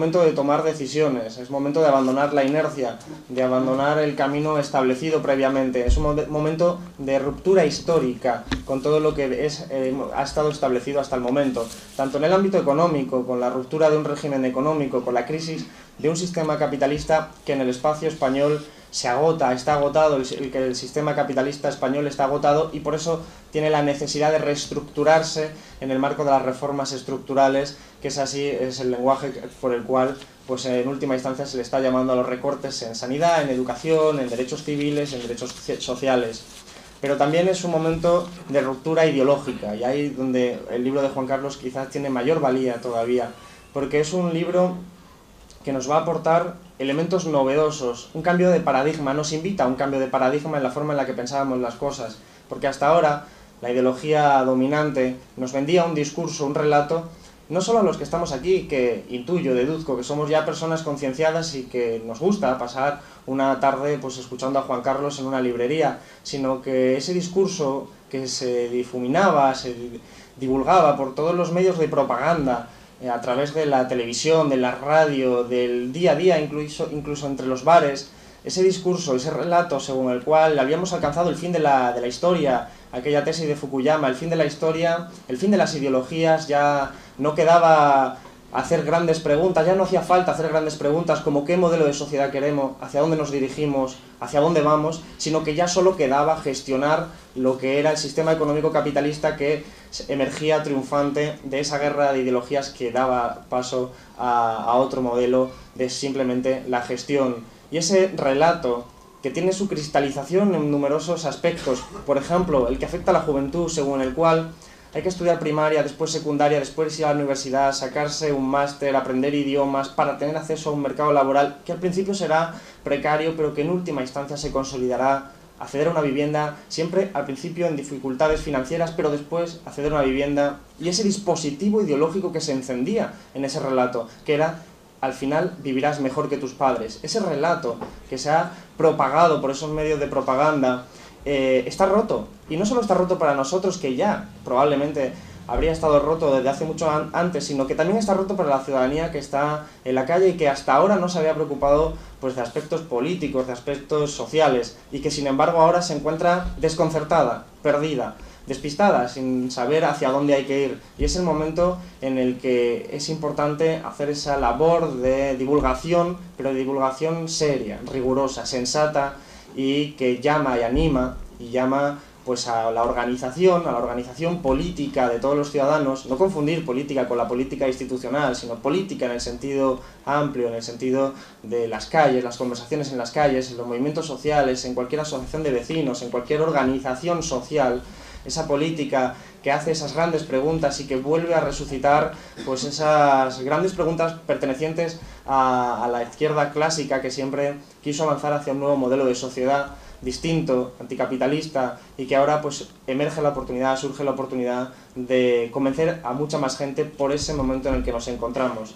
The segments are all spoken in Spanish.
momento de tomar decisiones, es momento de abandonar la inercia, de abandonar el camino establecido previamente, es un momento de ruptura histórica con todo lo que ha estado establecido hasta el momento, tanto en el ámbito económico, con la ruptura de un régimen económico, con la crisis de un sistema capitalista que en el espacio español se agota, está agotado, el sistema capitalista español está agotado y por eso tiene la necesidad de reestructurarse en el marco de las reformas estructurales, que es el lenguaje por el cual pues en última instancia se le está llamando a los recortes en sanidad, en educación, en derechos civiles, en derechos sociales. Pero también es un momento de ruptura ideológica, y ahí donde el libro de Juan Carlos quizás tiene mayor valía todavía, porque es un libro que nos va a aportar elementos novedosos, un cambio de paradigma, nos invita a un cambio de paradigma en la forma en la que pensábamos las cosas, porque hasta ahora la ideología dominante nos vendía un discurso, un relato, no solo a los que estamos aquí, que intuyo, deduzco, que somos ya personas concienciadas y que nos gusta pasar una tarde pues escuchando a Juan Carlos en una librería, sino que ese discurso que se difuminaba, se divulgaba por todos los medios de propaganda, a través de la televisión, de la radio, del día a día, incluso entre los bares, ese discurso, ese relato según el cual habíamos alcanzado el fin de la historia, aquella tesis de Fukuyama, el fin de la historia, el fin de las ideologías, ya no quedaba hacer grandes preguntas, ya no hacía falta hacer grandes preguntas como qué modelo de sociedad queremos, hacia dónde nos dirigimos, hacia dónde vamos, sino que ya solo quedaba gestionar lo que era el sistema económico capitalista que emergía triunfante de esa guerra de ideologías que daba paso a otro modelo de simplemente la gestión. Y ese relato que tiene su cristalización en numerosos aspectos, por ejemplo, el que afecta a la juventud, según el cual hay que estudiar primaria, después secundaria, después ir a la universidad, sacarse un máster, aprender idiomas para tener acceso a un mercado laboral que al principio será precario, pero que en última instancia se consolidará, acceder a una vivienda, siempre al principio en dificultades financieras, pero después acceder a una vivienda, y ese dispositivo ideológico que se encendía en ese relato, que era al final vivirás mejor que tus padres. Ese relato que se ha propagado por esos medios de propaganda está roto, y no solo está roto para nosotros, que ya probablemente habría estado roto desde hace mucho antes, sino que también está roto para la ciudadanía que está en la calle y que hasta ahora no se había preocupado pues, de aspectos políticos, de aspectos sociales, y que sin embargo ahora se encuentra desconcertada, perdida, despistada, sin saber hacia dónde hay que ir. Y es el momento en el que es importante hacer esa labor de divulgación, pero de divulgación seria, rigurosa, sensata, y que llama y anima y llama pues a la organización política de todos los ciudadanos, no confundir política con la política institucional, sino política en el sentido amplio, en el sentido de las calles, las conversaciones en las calles, en los movimientos sociales, en cualquier asociación de vecinos, en cualquier organización social, esa política que hace esas grandes preguntas y que vuelve a resucitar pues esas grandes preguntas pertenecientes a la izquierda clásica que siempre quiso avanzar hacia un nuevo modelo de sociedad distinto, anticapitalista, y que ahora pues surge la oportunidad de convencer a mucha más gente por ese momento en el que nos encontramos.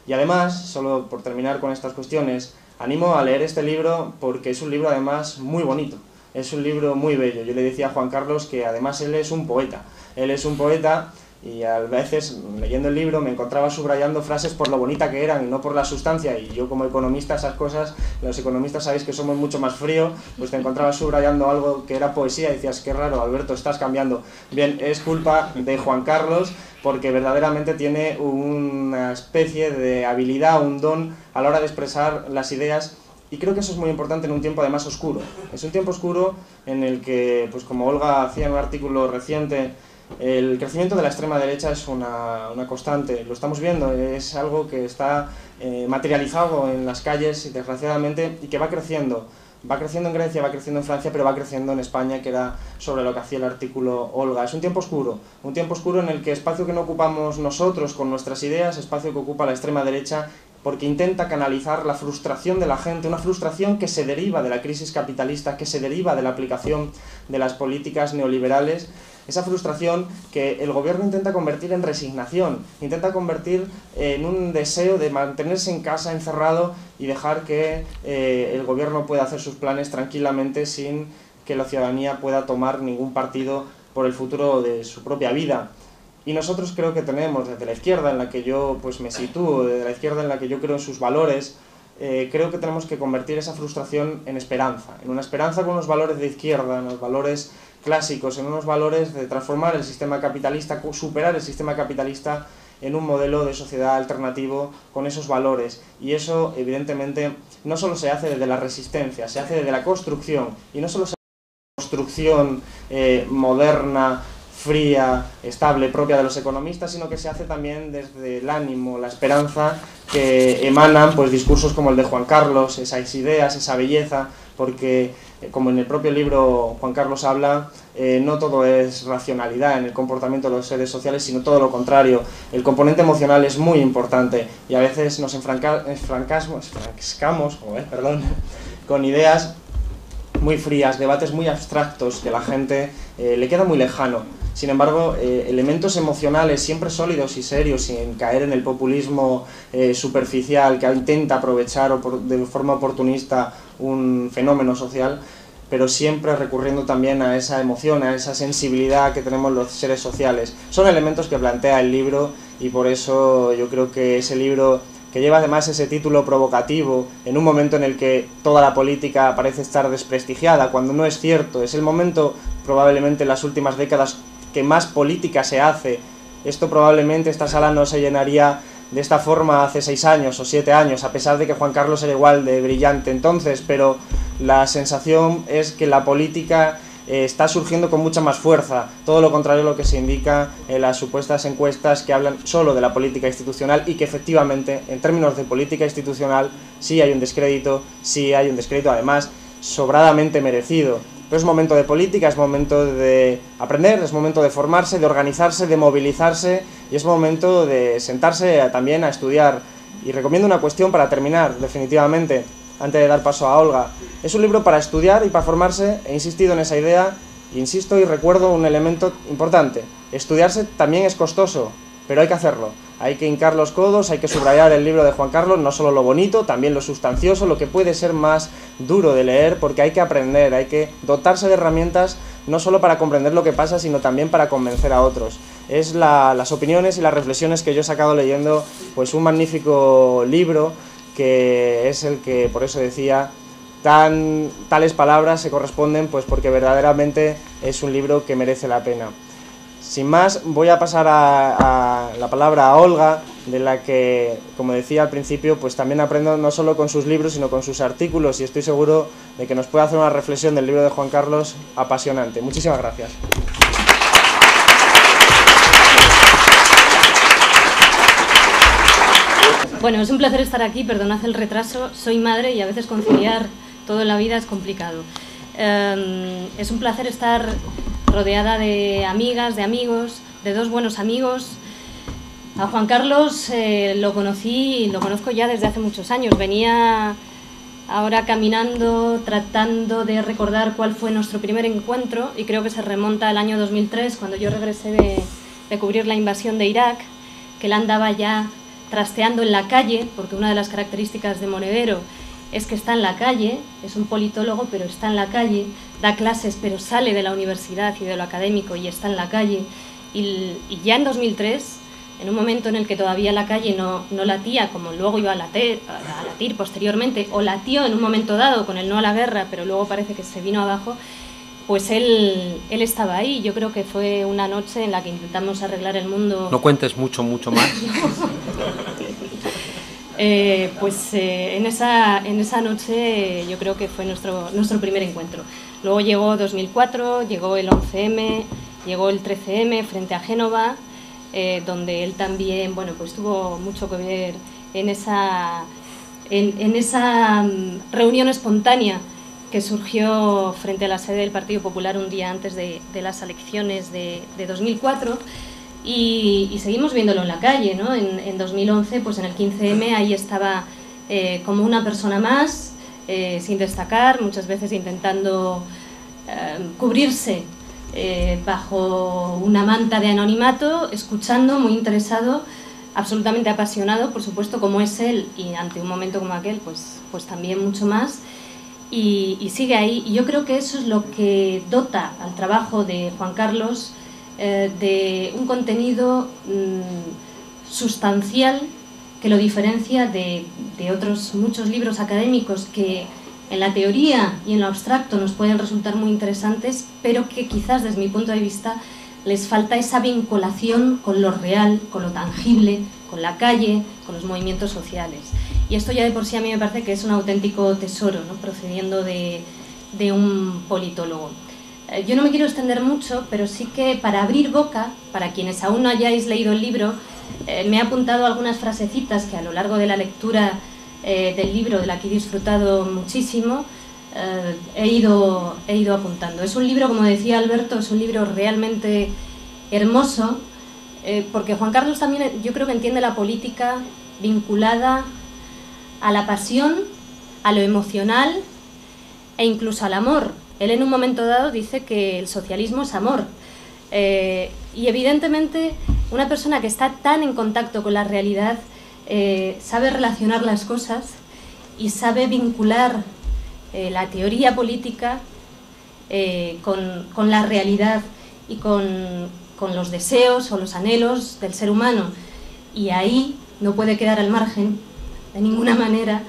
Y además, solo por terminar con estas cuestiones, animo a leer este libro porque es un libro además muy bonito. Es un libro muy bello. Yo le decía a Juan Carlos que además él es un poeta. Él es un poeta y a veces, leyendo el libro, me encontraba subrayando frases por lo bonita que eran y no por la sustancia. Y yo como economista, esas cosas, los economistas sabéis que somos mucho más fríos, pues te encontrabas subrayando algo que era poesía y decías, qué raro, Alberto, estás cambiando. Bien, es culpa de Juan Carlos porque verdaderamente tiene una especie de habilidad, un don a la hora de expresar las ideas. Y creo que eso es muy importante en un tiempo además oscuro. Es un tiempo oscuro en el que, pues como Olga hacía en un artículo reciente, el crecimiento de la extrema derecha es una constante. Lo estamos viendo, es algo que está materializado en las calles, desgraciadamente, y que va creciendo. Va creciendo en Grecia, va creciendo en Francia, pero va creciendo en España, que era sobre lo que hacía el artículo Olga. Es un tiempo oscuro en el que espacio que no ocupamos nosotros con nuestras ideas, espacio que ocupa la extrema derecha, porque intenta canalizar la frustración de la gente, una frustración que se deriva de la crisis capitalista, que se deriva de la aplicación de las políticas neoliberales, esa frustración que el gobierno intenta convertir en resignación, intenta convertir en un deseo de mantenerse en casa encerrado y dejar que el gobierno pueda hacer sus planes tranquilamente sin que la ciudadanía pueda tomar ningún partido por el futuro de su propia vida. Y nosotros creo que tenemos, desde la izquierda en la que yo pues me sitúo, desde la izquierda en la que yo creo en sus valores, creo que tenemos que convertir esa frustración en esperanza, en una esperanza con unos valores de izquierda, en unos valores clásicos, en unos valores de transformar el sistema capitalista, superar el sistema capitalista en un modelo de sociedad alternativo con esos valores. Y eso, evidentemente, no solo se hace desde la resistencia, se hace desde la construcción, y no solo se hace desde la construcción moderna, fría, estable, propia de los economistas, sino que se hace también desde el ánimo, la esperanza, que emanan pues discursos como el de Juan Carlos, esas ideas, esa belleza, porque como en el propio libro Juan Carlos habla, no todo es racionalidad en el comportamiento de los seres sociales, sino todo lo contrario. El componente emocional es muy importante y a veces nos enfrascamos con ideas muy frías, debates muy abstractos que a la gente le queda muy lejano. Sin embargo, elementos emocionales siempre sólidos y serios, sin caer en el populismo superficial que intenta aprovechar de forma oportunista un fenómeno social, pero siempre recurriendo también a esa emoción, a esa sensibilidad que tenemos los seres sociales. Son elementos que plantea el libro y por eso yo creo que ese libro, que lleva además ese título provocativo, en un momento en el que toda la política parece estar desprestigiada, cuando no es cierto, es el momento probablemente en las últimas décadas que más política se hace. Esto probablemente, esta sala no se llenaría de esta forma hace 6 años o 7 años, a pesar de que Juan Carlos era igual de brillante entonces, pero la sensación es que la política está surgiendo con mucha más fuerza, todo lo contrario a lo que se indica en las supuestas encuestas que hablan solo de la política institucional y que efectivamente, en términos de política institucional, sí hay un descrédito además sobradamente merecido. Pero es momento de política, es momento de aprender, es momento de formarse, de organizarse, de movilizarse y es momento de sentarse también a estudiar. Y recomiendo una cuestión para terminar, definitivamente, antes de dar paso a Olga. Es un libro para estudiar y para formarse, he insistido en esa idea, insisto y recuerdo un elemento importante. Estudiarse también es costoso, pero hay que hacerlo. Hay que hincar los codos, hay que subrayar el libro de Juan Carlos, no solo lo bonito, también lo sustancioso, lo que puede ser más duro de leer, porque hay que aprender, hay que dotarse de herramientas no solo para comprender lo que pasa, sino también para convencer a otros. Es las opiniones y las reflexiones que yo he sacado leyendo pues un magnífico libro, que es el que, por eso decía, tales palabras se corresponden, pues porque verdaderamente es un libro que merece la pena. Sin más, voy a pasar a la palabra a Olga, de la que, como decía al principio, pues también aprendo no solo con sus libros, sino con sus artículos, y estoy seguro de que nos puede hacer una reflexión del libro de Juan Carlos apasionante. Muchísimas gracias. Bueno, es un placer estar aquí, perdonad el retraso, soy madre y a veces conciliar todo en la vida es complicado. Es un placer estar rodeada de amigas, de amigos, de 2 buenos amigos. A Juan Carlos lo conozco ya desde hace muchos años. Venía ahora caminando, tratando de recordar cuál fue nuestro primer encuentro y creo que se remonta al año 2003, cuando yo regresé de cubrir la invasión de Irak, que él andaba ya trasteando en la calle, porque una de las características de Monedero es que está en la calle, es un politólogo, pero está en la calle, da clases, pero sale de la universidad y de lo académico y está en la calle. Y ya en 2003, en un momento en el que todavía la calle no latía, como luego iba a latir posteriormente, o latió en un momento dado con el no a la guerra, pero luego parece que se vino abajo, pues él estaba ahí. Yo creo que fue una noche en la que intentamos arreglar el mundo. No cuentes mucho más. En esa noche yo creo que fue nuestro primer encuentro. Luego llegó 2004, llegó el 11M, llegó el 13M frente a Génova, donde él también, bueno, pues tuvo mucho que ver en esa reunión espontánea que surgió frente a la sede del Partido Popular un día antes de las elecciones de 2004. Y seguimos viéndolo en la calle, ¿no? En 2011, pues en el 15M, ahí estaba como una persona más, sin destacar, muchas veces intentando cubrirse bajo una manta de anonimato, escuchando, muy interesado, absolutamente apasionado, por supuesto, como es él, y ante un momento como aquel, pues también mucho más, y sigue ahí. Y yo creo que eso es lo que dota al trabajo de Juan Carlos de un contenido sustancial que lo diferencia de otros muchos libros académicos que en la teoría y en lo abstracto nos pueden resultar muy interesantes, pero que quizás desde mi punto de vista les falta esa vinculación con lo real, con lo tangible, con la calle, con los movimientos sociales. Y esto ya de por sí a mí me parece que es un auténtico tesoro, ¿no?, procediendo de un politólogo. Yo no me quiero extender mucho, pero sí que para abrir boca, para quienes aún no hayáis leído el libro, me he apuntado algunas frasecitas que a lo largo de la lectura del libro, de la que he disfrutado muchísimo, he ido apuntando. Es un libro, como decía Alberto, es un libro realmente hermoso, porque Juan Carlos también yo creo que entiende la política vinculada a la pasión, a lo emocional e incluso al amor. Él en un momento dado dice que el socialismo es amor. Y evidentemente una persona que está tan en contacto con la realidad sabe relacionar las cosas y sabe vincular la teoría política con la realidad y con los deseos o los anhelos del ser humano. Y ahí no puede quedar al margen de ninguna manera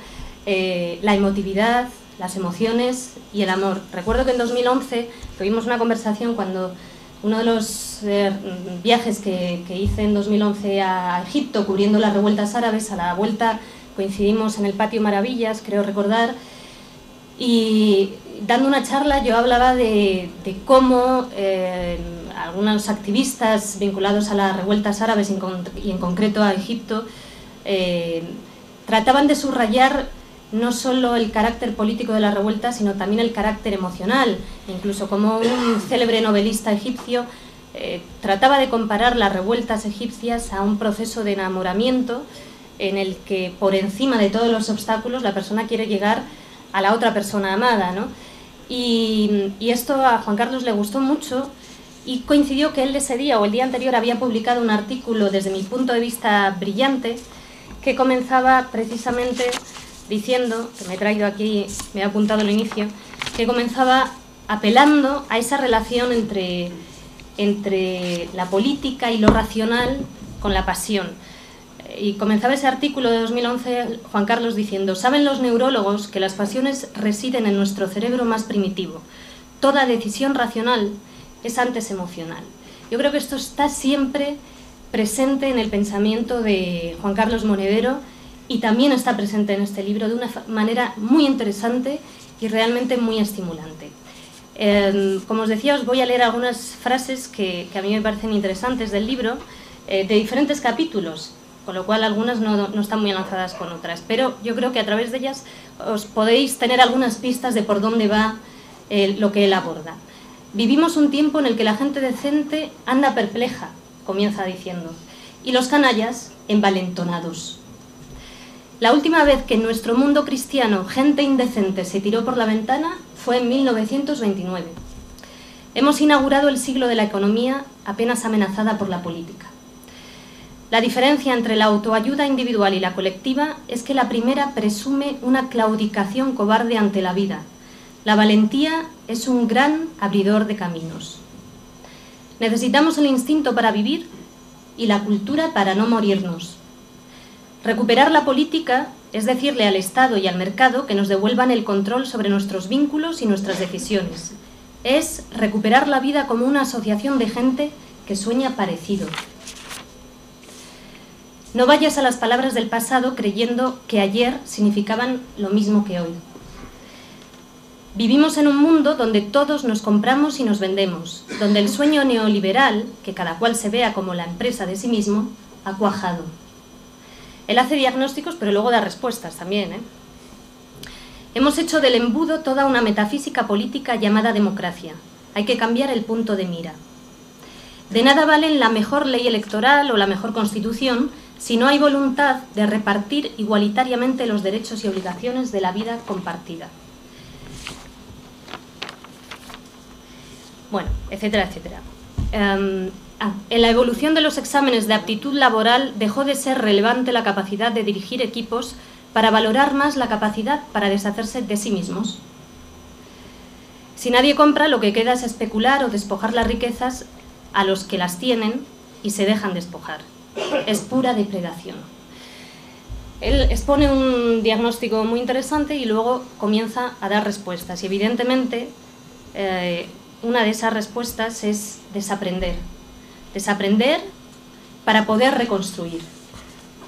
la emotividad, las emociones y el amor. Recuerdo que en 2011 tuvimos una conversación cuando uno de los viajes que hice en 2011 a Egipto, cubriendo las revueltas árabes, a la vuelta coincidimos en el Patio Maravillas, creo recordar, y dando una charla yo hablaba de cómo algunos activistas vinculados a las revueltas árabes y en concreto a Egipto trataban de subrayar no solo el carácter político de la revuelta, sino también el carácter emocional. Incluso como un célebre novelista egipcio trataba de comparar las revueltas egipcias a un proceso de enamoramiento en el que por encima de todos los obstáculos la persona quiere llegar a la otra persona amada, ¿no? Y esto a Juan Carlos le gustó mucho y coincidió que él ese día o el día anterior había publicado un artículo desde mi punto de vista brillante que comenzaba precisamente diciendo, que me he traído aquí, me he apuntado al inicio, que comenzaba apelando a esa relación entre la política y lo racional con la pasión. Y comenzaba ese artículo de 2011, Juan Carlos, diciendo: saben los neurólogos que las pasiones residen en nuestro cerebro más primitivo. Toda decisión racional es antes emocional. Yo creo que esto está siempre presente en el pensamiento de Juan Carlos Monedero y también está presente en este libro de una manera muy interesante y realmente muy estimulante. Como os decía, os voy a leer algunas frases que a mí me parecen interesantes del libro, de diferentes capítulos, con lo cual algunas no están muy enlazadas con otras, pero yo creo que a través de ellas os podéis tener algunas pistas de por dónde va lo que él aborda. Vivimos un tiempo en el que la gente decente anda perpleja, comienza diciendo, y los canallas envalentonados. La última vez que en nuestro mundo cristiano gente indecente se tiró por la ventana fue en 1929. Hemos inaugurado el siglo de la economía apenas amenazada por la política. La diferencia entre la autoayuda individual y la colectiva es que la primera presume una claudicación cobarde ante la vida. La valentía es un gran abridor de caminos. Necesitamos el instinto para vivir y la cultura para no morirnos. Recuperar la política es decirle al Estado y al mercado que nos devuelvan el control sobre nuestros vínculos y nuestras decisiones. Es recuperar la vida como una asociación de gente que sueña parecido. No vayas a las palabras del pasado creyendo que ayer significaban lo mismo que hoy. Vivimos en un mundo donde todos nos compramos y nos vendemos, donde el sueño neoliberal, que cada cual se vea como la empresa de sí mismo, ha cuajado. Él hace diagnósticos, pero luego da respuestas también, ¿eh? Hemos hecho del embudo toda una metafísica política llamada democracia. Hay que cambiar el punto de mira. De nada valen la mejor ley electoral o la mejor constitución si no hay voluntad de repartir igualitariamente los derechos y obligaciones de la vida compartida. Bueno, etcétera, etcétera. En la evolución de los exámenes de aptitud laboral dejó de ser relevante la capacidad de dirigir equipos para valorar más la capacidad para deshacerse de sí mismos. Si nadie compra, lo que queda es especular o despojar las riquezas a los que las tienen y se dejan despojar. Es pura depredación. Él expone un diagnóstico muy interesante y luego comienza a dar respuestas. Y evidentemente, una de esas respuestas es desaprender. Desaprender para poder reconstruir.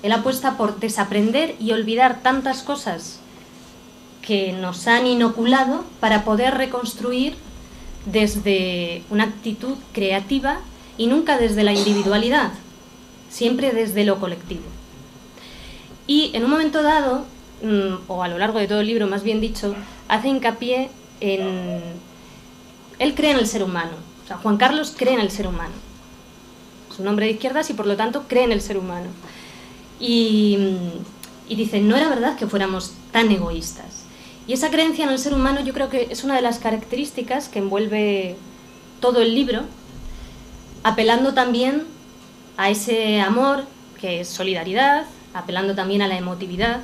Él apuesta por desaprender y olvidar tantas cosas que nos han inoculado para poder reconstruir desde una actitud creativa y nunca desde la individualidad, siempre desde lo colectivo. Y en un momento dado, o a lo largo de todo el libro más bien dicho, hace hincapié en... Él cree en el ser humano, o sea, Juan Carlos cree en el ser humano. Es un hombre de izquierdas y por lo tanto cree en el ser humano. Y dice, no era verdad que fuéramos tan egoístas. Y esa creencia en el ser humano yo creo que es una de las características que envuelve todo el libro, apelando también a ese amor que es solidaridad, apelando también a la emotividad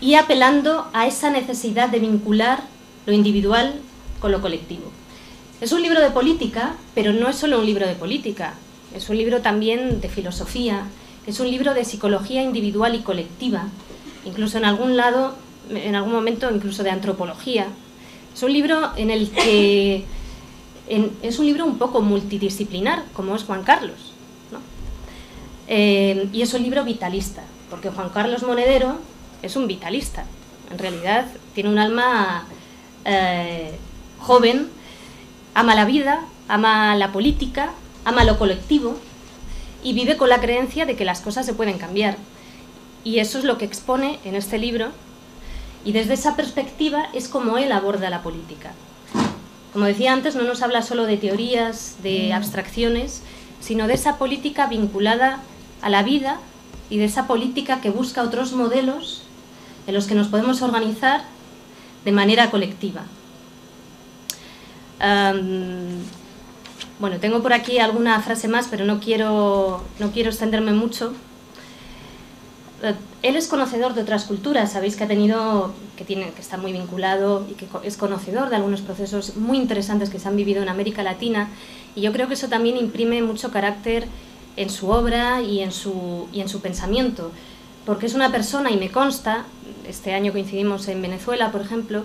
y apelando a esa necesidad de vincular lo individual con lo colectivo. Es un libro de política, pero no es solo un libro de política, es un libro también de filosofía, es un libro de psicología individual y colectiva, incluso en algún momento incluso de antropología. Es un libro en el que es un libro un poco multidisciplinar, como es Juan Carlos, ¿no? Y es un libro vitalista, porque Juan Carlos Monedero es un vitalista. En realidad tiene un alma joven, ama la vida, ama la política, ama lo colectivo y vive con la creencia de que las cosas se pueden cambiar. Y eso es lo que expone en este libro. Y desde esa perspectiva es como él aborda la política. Como decía antes, no nos habla solo de teorías, de abstracciones, sino de esa política vinculada a la vida y de esa política que busca otros modelos en los que nos podemos organizar de manera colectiva. Bueno, tengo por aquí alguna frase más, pero no quiero extenderme mucho. Él es conocedor de otras culturas, sabéis que que está muy vinculado y que es conocedor de algunos procesos muy interesantes que se han vivido en América Latina, y yo creo que eso también imprime mucho carácter en su obra y en su pensamiento, porque es una persona, y me consta, este año coincidimos en Venezuela, por ejemplo,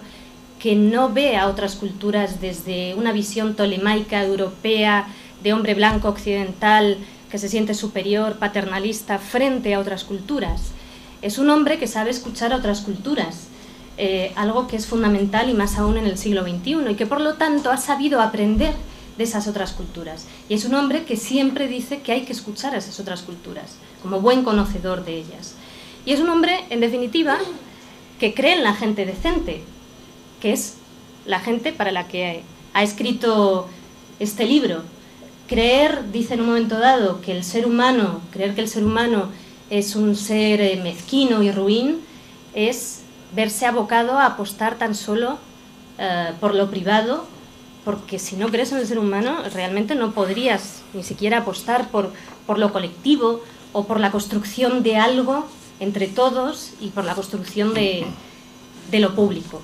que no ve a otras culturas desde una visión tolemaica, europea, de hombre blanco occidental, que se siente superior, paternalista, frente a otras culturas. Es un hombre que sabe escuchar a otras culturas, algo que es fundamental y más aún en el siglo XXI, y que por lo tanto ha sabido aprender de esas otras culturas. Y es un hombre que siempre dice que hay que escuchar a esas otras culturas, como buen conocedor de ellas. Y es un hombre, en definitiva, que cree en la gente decente, que es la gente para la que ha escrito este libro. Dice en un momento dado, creer que el ser humano es un ser mezquino y ruin, es verse abocado a apostar tan solo por lo privado, porque si no crees en el ser humano, realmente no podrías ni siquiera apostar por lo colectivo o por la construcción de algo entre todos y por la construcción de lo público.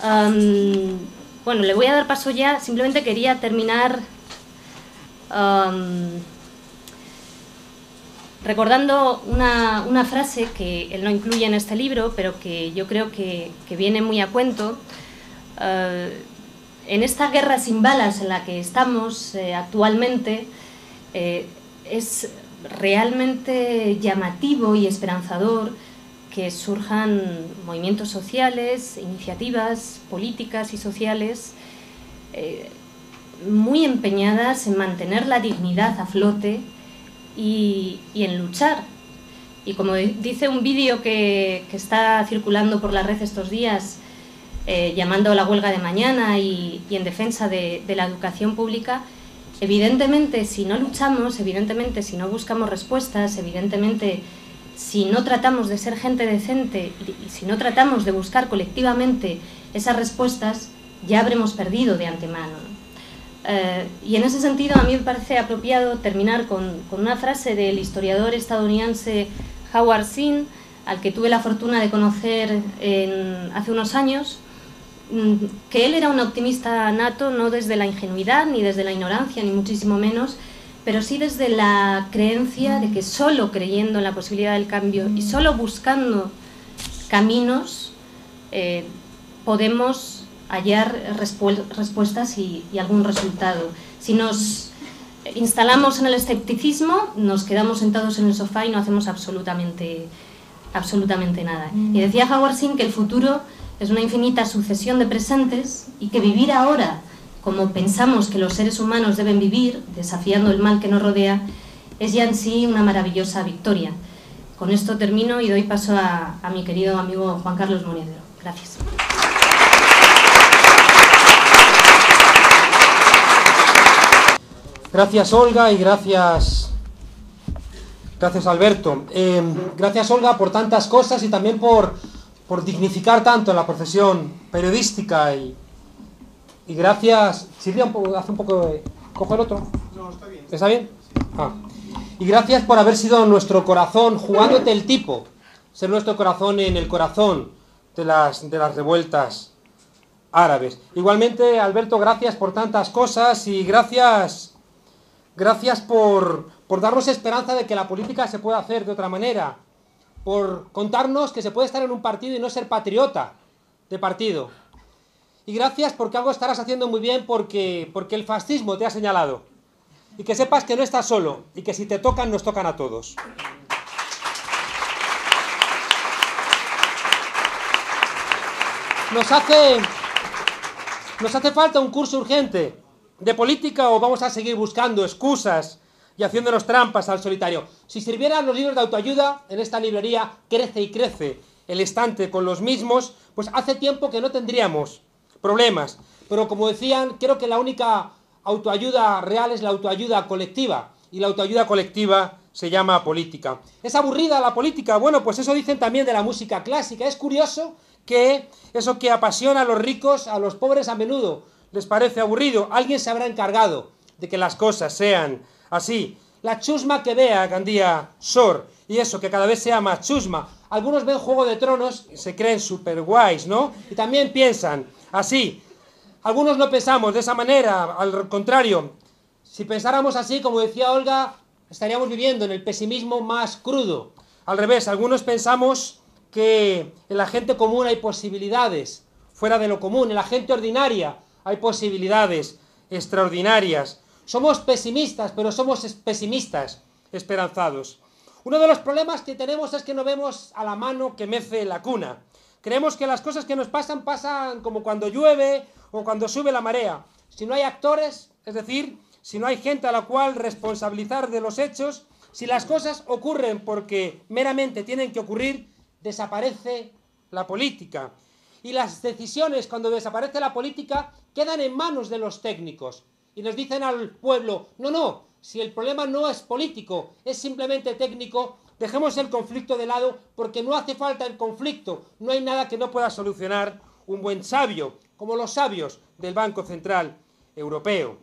Bueno, le voy a dar paso ya, simplemente quería terminar recordando una frase que él no incluye en este libro, pero que yo creo que viene muy a cuento. En esta guerra sin balas en la que estamos actualmente, es realmente llamativo y esperanzador que surjan movimientos sociales, iniciativas políticas y sociales muy empeñadas en mantener la dignidad a flote y en luchar. Y como dice un vídeo que está circulando por la red estos días, llamando a la huelga de mañana y en defensa de la educación pública, evidentemente si no luchamos, evidentemente si no buscamos respuestas, evidentemente si no tratamos de ser gente decente y si no tratamos de buscar colectivamente esas respuestas, ya habremos perdido de antemano, ¿no? Y en ese sentido a mí me parece apropiado terminar con una frase del historiador estadounidense Howard Zinn, al que tuve la fortuna de conocer hace unos años, que él era un optimista nato, no desde la ingenuidad, ni desde la ignorancia, ni muchísimo menos, pero sí desde la creencia de que solo creyendo en la posibilidad del cambio y solo buscando caminos podemos hallar respuestas y algún resultado. Si nos instalamos en el escepticismo, nos quedamos sentados en el sofá y no hacemos absolutamente nada. Y decía Howard Zinn que el futuro es una infinita sucesión de presentes y que vivir ahora como pensamos que los seres humanos deben vivir, desafiando el mal que nos rodea, es ya en sí una maravillosa victoria. Con esto termino y doy paso a mi querido amigo Juan Carlos Monedero. Gracias. Gracias, Olga, y gracias Alberto. Gracias, Olga, por tantas cosas y también por dignificar tanto la profesión periodística y gracias. Silvia, hace un poco de... ¿Cojo el otro? No, está bien. ¿Está bien? Ah. Y gracias por haber sido nuestro corazón, jugándote el tipo, ser nuestro corazón en el corazón de las revueltas árabes. Igualmente, Alberto, gracias por tantas cosas y gracias por darnos esperanza de que la política se puede hacer de otra manera, por contarnos que se puede estar en un partido y no ser patriota de partido. Y gracias porque algo estarás haciendo muy bien porque el fascismo te ha señalado. Y que sepas que no estás solo y que si te tocan, nos tocan a todos. Nos hace falta un curso urgente de política o vamos a seguir buscando excusas y haciéndonos trampas al solitario. Si sirvieran los libros de autoayuda, en esta librería crece y crece el estante con los mismos, pues hace tiempo que no tendríamos problemas. Pero como decían, creo que la única autoayuda real es la autoayuda colectiva. Y la autoayuda colectiva se llama política. ¿Es aburrida la política? Bueno, pues eso dicen también de la música clásica. Es curioso que eso que apasiona a los ricos, a los pobres a menudo les parece aburrido. Alguien se habrá encargado de que las cosas sean así. La chusma que vea Gandía Sor, y eso, que cada vez sea más chusma. Algunos ven Juego de Tronos y se creen súper guays, ¿no? Y también piensan así. Algunos no pensamos de esa manera, al contrario. Si pensáramos así, como decía Olga, estaríamos viviendo en el pesimismo más crudo. Al revés, algunos pensamos que en la gente común hay posibilidades fuera de lo común, en la gente ordinaria hay posibilidades extraordinarias. Somos pesimistas, pero somos pesimistas esperanzados. Uno de los problemas que tenemos es que no vemos a la mano que mece la cuna. Creemos que las cosas que nos pasan como cuando llueve o cuando sube la marea. Si no hay actores, es decir, si no hay gente a la cual responsabilizar de los hechos, si las cosas ocurren porque meramente tienen que ocurrir, desaparece la política. Y las decisiones, cuando desaparece la política, quedan en manos de los técnicos. Y nos dicen al pueblo, no, si el problema no es político, es simplemente técnico, dejemos el conflicto de lado porque no hace falta el conflicto. No hay nada que no pueda solucionar un buen sabio, como los sabios del Banco Central Europeo.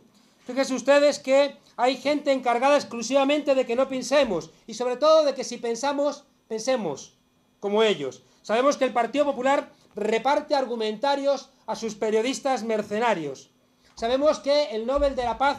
Fíjense ustedes que hay gente encargada exclusivamente de que no pensemos y sobre todo de que si pensamos, pensemos como ellos. Sabemos que el Partido Popular reparte argumentarios a sus periodistas mercenarios. Sabemos que el Nobel de la Paz,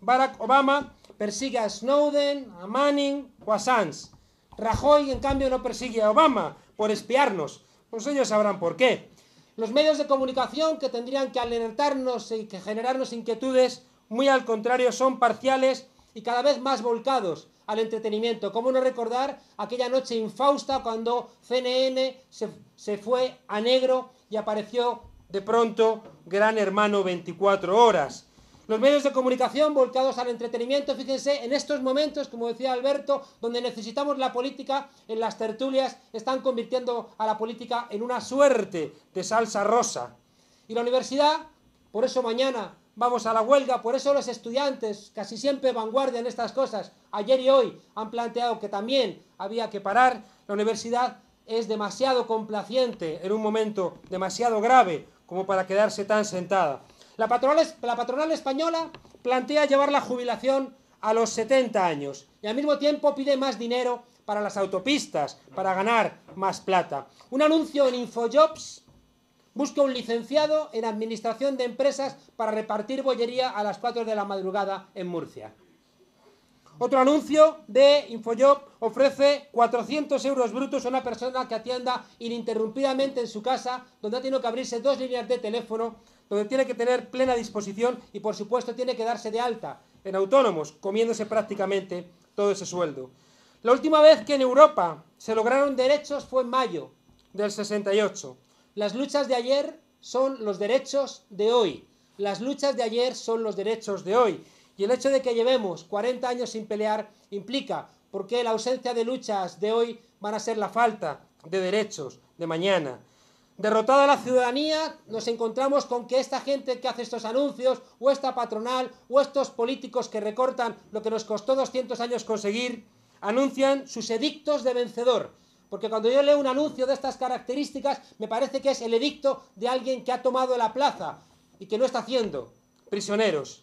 Barack Obama, persigue a Snowden, a Manning o a Assange. Rajoy, en cambio, no persigue a Obama por espiarnos. Pues ellos sabrán por qué. Los medios de comunicación que tendrían que alertarnos y que generarnos inquietudes, muy al contrario, son parciales y cada vez más volcados al entretenimiento. ¿Cómo no recordar aquella noche infausta cuando CNN se fue a negro y apareció de pronto Gran Hermano 24 horas? Los medios de comunicación volcados al entretenimiento, fíjense, en estos momentos, como decía Alberto, donde necesitamos la política, en las tertulias están convirtiendo a la política en una suerte de salsa rosa. Y la universidad, por eso mañana vamos a la huelga, por eso los estudiantes, casi siempre vanguardia en estas cosas, ayer y hoy han planteado que también había que parar. La universidad es demasiado complaciente en un momento demasiado grave como para quedarse tan sentada. La patronal española plantea llevar la jubilación a los 70 años y al mismo tiempo pide más dinero para las autopistas, para ganar más plata. Un anuncio en Infojobs busca un licenciado en administración de empresas para repartir bollería a las 4 de la madrugada en Murcia. Otro anuncio de Infojob ofrece 400 euros brutos a una persona que atienda ininterrumpidamente en su casa, donde ha tenido que abrirse 2 líneas de teléfono, donde tiene que tener plena disposición y, por supuesto, tiene que darse de alta en autónomos, comiéndose prácticamente todo ese sueldo. La última vez que en Europa se lograron derechos fue en mayo del 68. Las luchas de ayer son los derechos de hoy. Las luchas de ayer son los derechos de hoy. Y el hecho de que llevemos 40 años sin pelear implica por qué la ausencia de luchas de hoy van a ser la falta de derechos de mañana. Derrotada la ciudadanía, nos encontramos con que esta gente que hace estos anuncios, o esta patronal, o estos políticos que recortan lo que nos costó 200 años conseguir, anuncian sus edictos de vencedor. Porque cuando yo leo un anuncio de estas características, me parece que es el edicto de alguien que ha tomado la plaza y que no está haciendo prisioneros.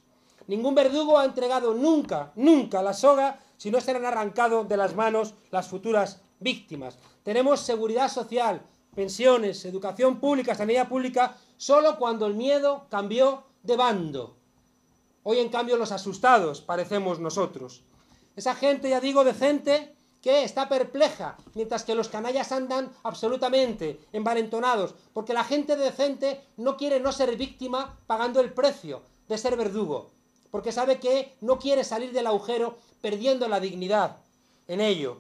Ningún verdugo ha entregado nunca la soga si no serán arrancado de las manos las futuras víctimas. Tenemos seguridad social, pensiones, educación pública, sanidad pública, solo cuando el miedo cambió de bando. Hoy, en cambio, los asustados parecemos nosotros. Esa gente, ya digo, decente, que está perpleja, mientras que los canallas andan absolutamente envalentonados, porque la gente decente no quiere no ser víctima pagando el precio de ser verdugo, porque sabe que no quiere salir del agujero perdiendo la dignidad en ello.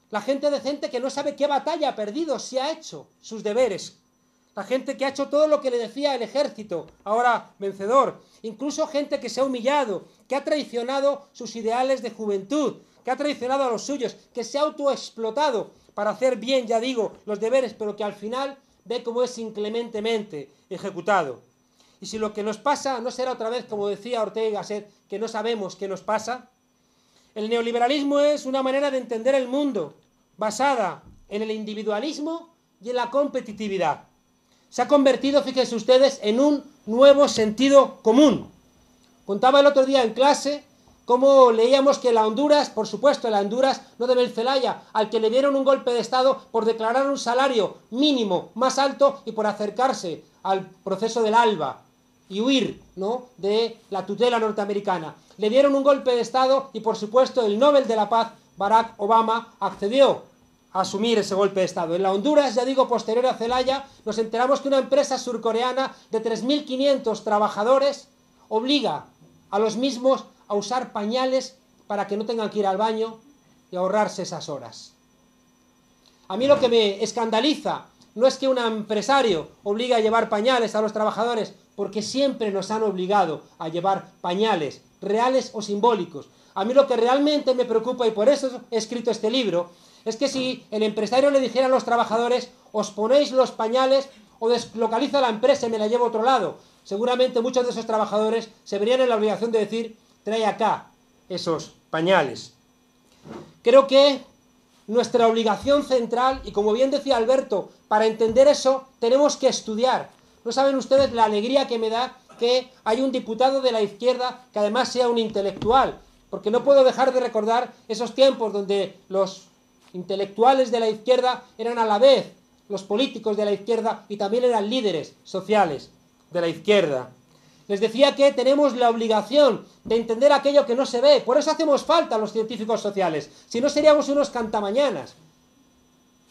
La gente decente que no sabe qué batalla ha perdido, si ha hecho sus deberes. La gente que ha hecho todo lo que le decía el ejército, ahora vencedor. Incluso gente que se ha humillado, que ha traicionado sus ideales de juventud, que ha traicionado a los suyos, que se ha autoexplotado para hacer bien, ya digo, los deberes, pero que al final ve cómo es inclementemente ejecutado. Y si lo que nos pasa no será otra vez, como decía Ortega y Gasset, que no sabemos qué nos pasa. El neoliberalismo es una manera de entender el mundo basada en el individualismo y en la competitividad. Se ha convertido, fíjense ustedes, en un nuevo sentido común. Contaba el otro día en clase cómo leíamos que la Honduras, por supuesto, la Honduras no de Belcelaya, al que le dieron un golpe de Estado por declarar un salario mínimo más alto y por acercarse al proceso del ALBA y huir, ¿no?, de la tutela norteamericana. Le dieron un golpe de Estado y, por supuesto, el Nobel de la Paz, Barack Obama, accedió a asumir ese golpe de Estado. En la Honduras, ya digo, posterior a Zelaya, nos enteramos que una empresa surcoreana de 3.500 trabajadores obliga a los mismos a usar pañales para que no tengan que ir al baño y ahorrarse esas horas. A mí lo que me escandaliza no es que un empresario obligue a llevar pañales a los trabajadores, porque siempre nos han obligado a llevar pañales, reales o simbólicos. A mí lo que realmente me preocupa, y por eso he escrito este libro, es que si el empresario le dijera a los trabajadores, os ponéis los pañales o deslocalizo la empresa y me la llevo a otro lado, seguramente muchos de esos trabajadores se verían en la obligación de decir, trae acá esos pañales. Creo que nuestra obligación central, y como bien decía Alberto, para entender eso tenemos que estudiar. No saben ustedes la alegría que me da que hay un diputado de la izquierda que además sea un intelectual, porque no puedo dejar de recordar esos tiempos donde los intelectuales de la izquierda eran a la vez los políticos de la izquierda y también eran líderes sociales de la izquierda. Les decía que tenemos la obligación de entender aquello que no se ve, por eso hacemos falta los científicos sociales, si no seríamos unos cantamañanas.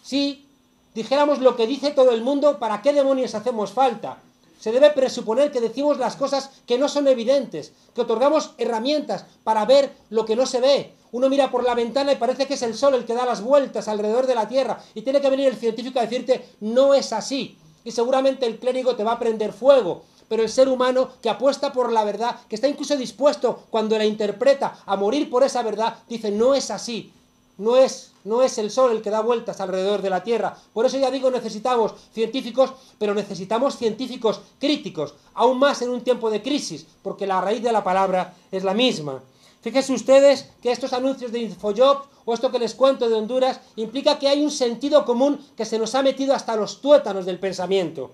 Si dijéramos lo que dice todo el mundo, ¿para qué demonios hacemos falta? Se debe presuponer que decimos las cosas que no son evidentes, que otorgamos herramientas para ver lo que no se ve. Uno mira por la ventana y parece que es el sol el que da las vueltas alrededor de la Tierra, y tiene que venir el científico a decirte, no es así. Y seguramente el clérigo te va a prender fuego, pero el ser humano que apuesta por la verdad, que está incluso dispuesto, cuando la interpreta, a morir por esa verdad, dice, no es así. No es el sol el que da vueltas alrededor de la Tierra. Por eso ya digo, necesitamos científicos, pero necesitamos científicos críticos, aún más en un tiempo de crisis, porque la raíz de la palabra es la misma. Fíjense ustedes que estos anuncios de Infojob, o esto que les cuento de Honduras, implica que hay un sentido común que se nos ha metido hasta los tuétanos del pensamiento.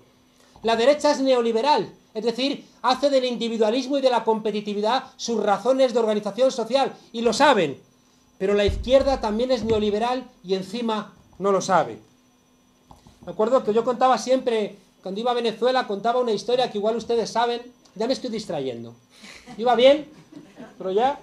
La derecha es neoliberal, es decir, hace del individualismo y de la competitividad sus razones de organización social, y lo saben. Pero la izquierda también es neoliberal y encima no lo sabe. Me acuerdo que yo contaba siempre cuando iba a Venezuela, contaba una historia que igual ustedes saben. Ya me estoy distrayendo. ¿Iba bien? ¿Pero ya?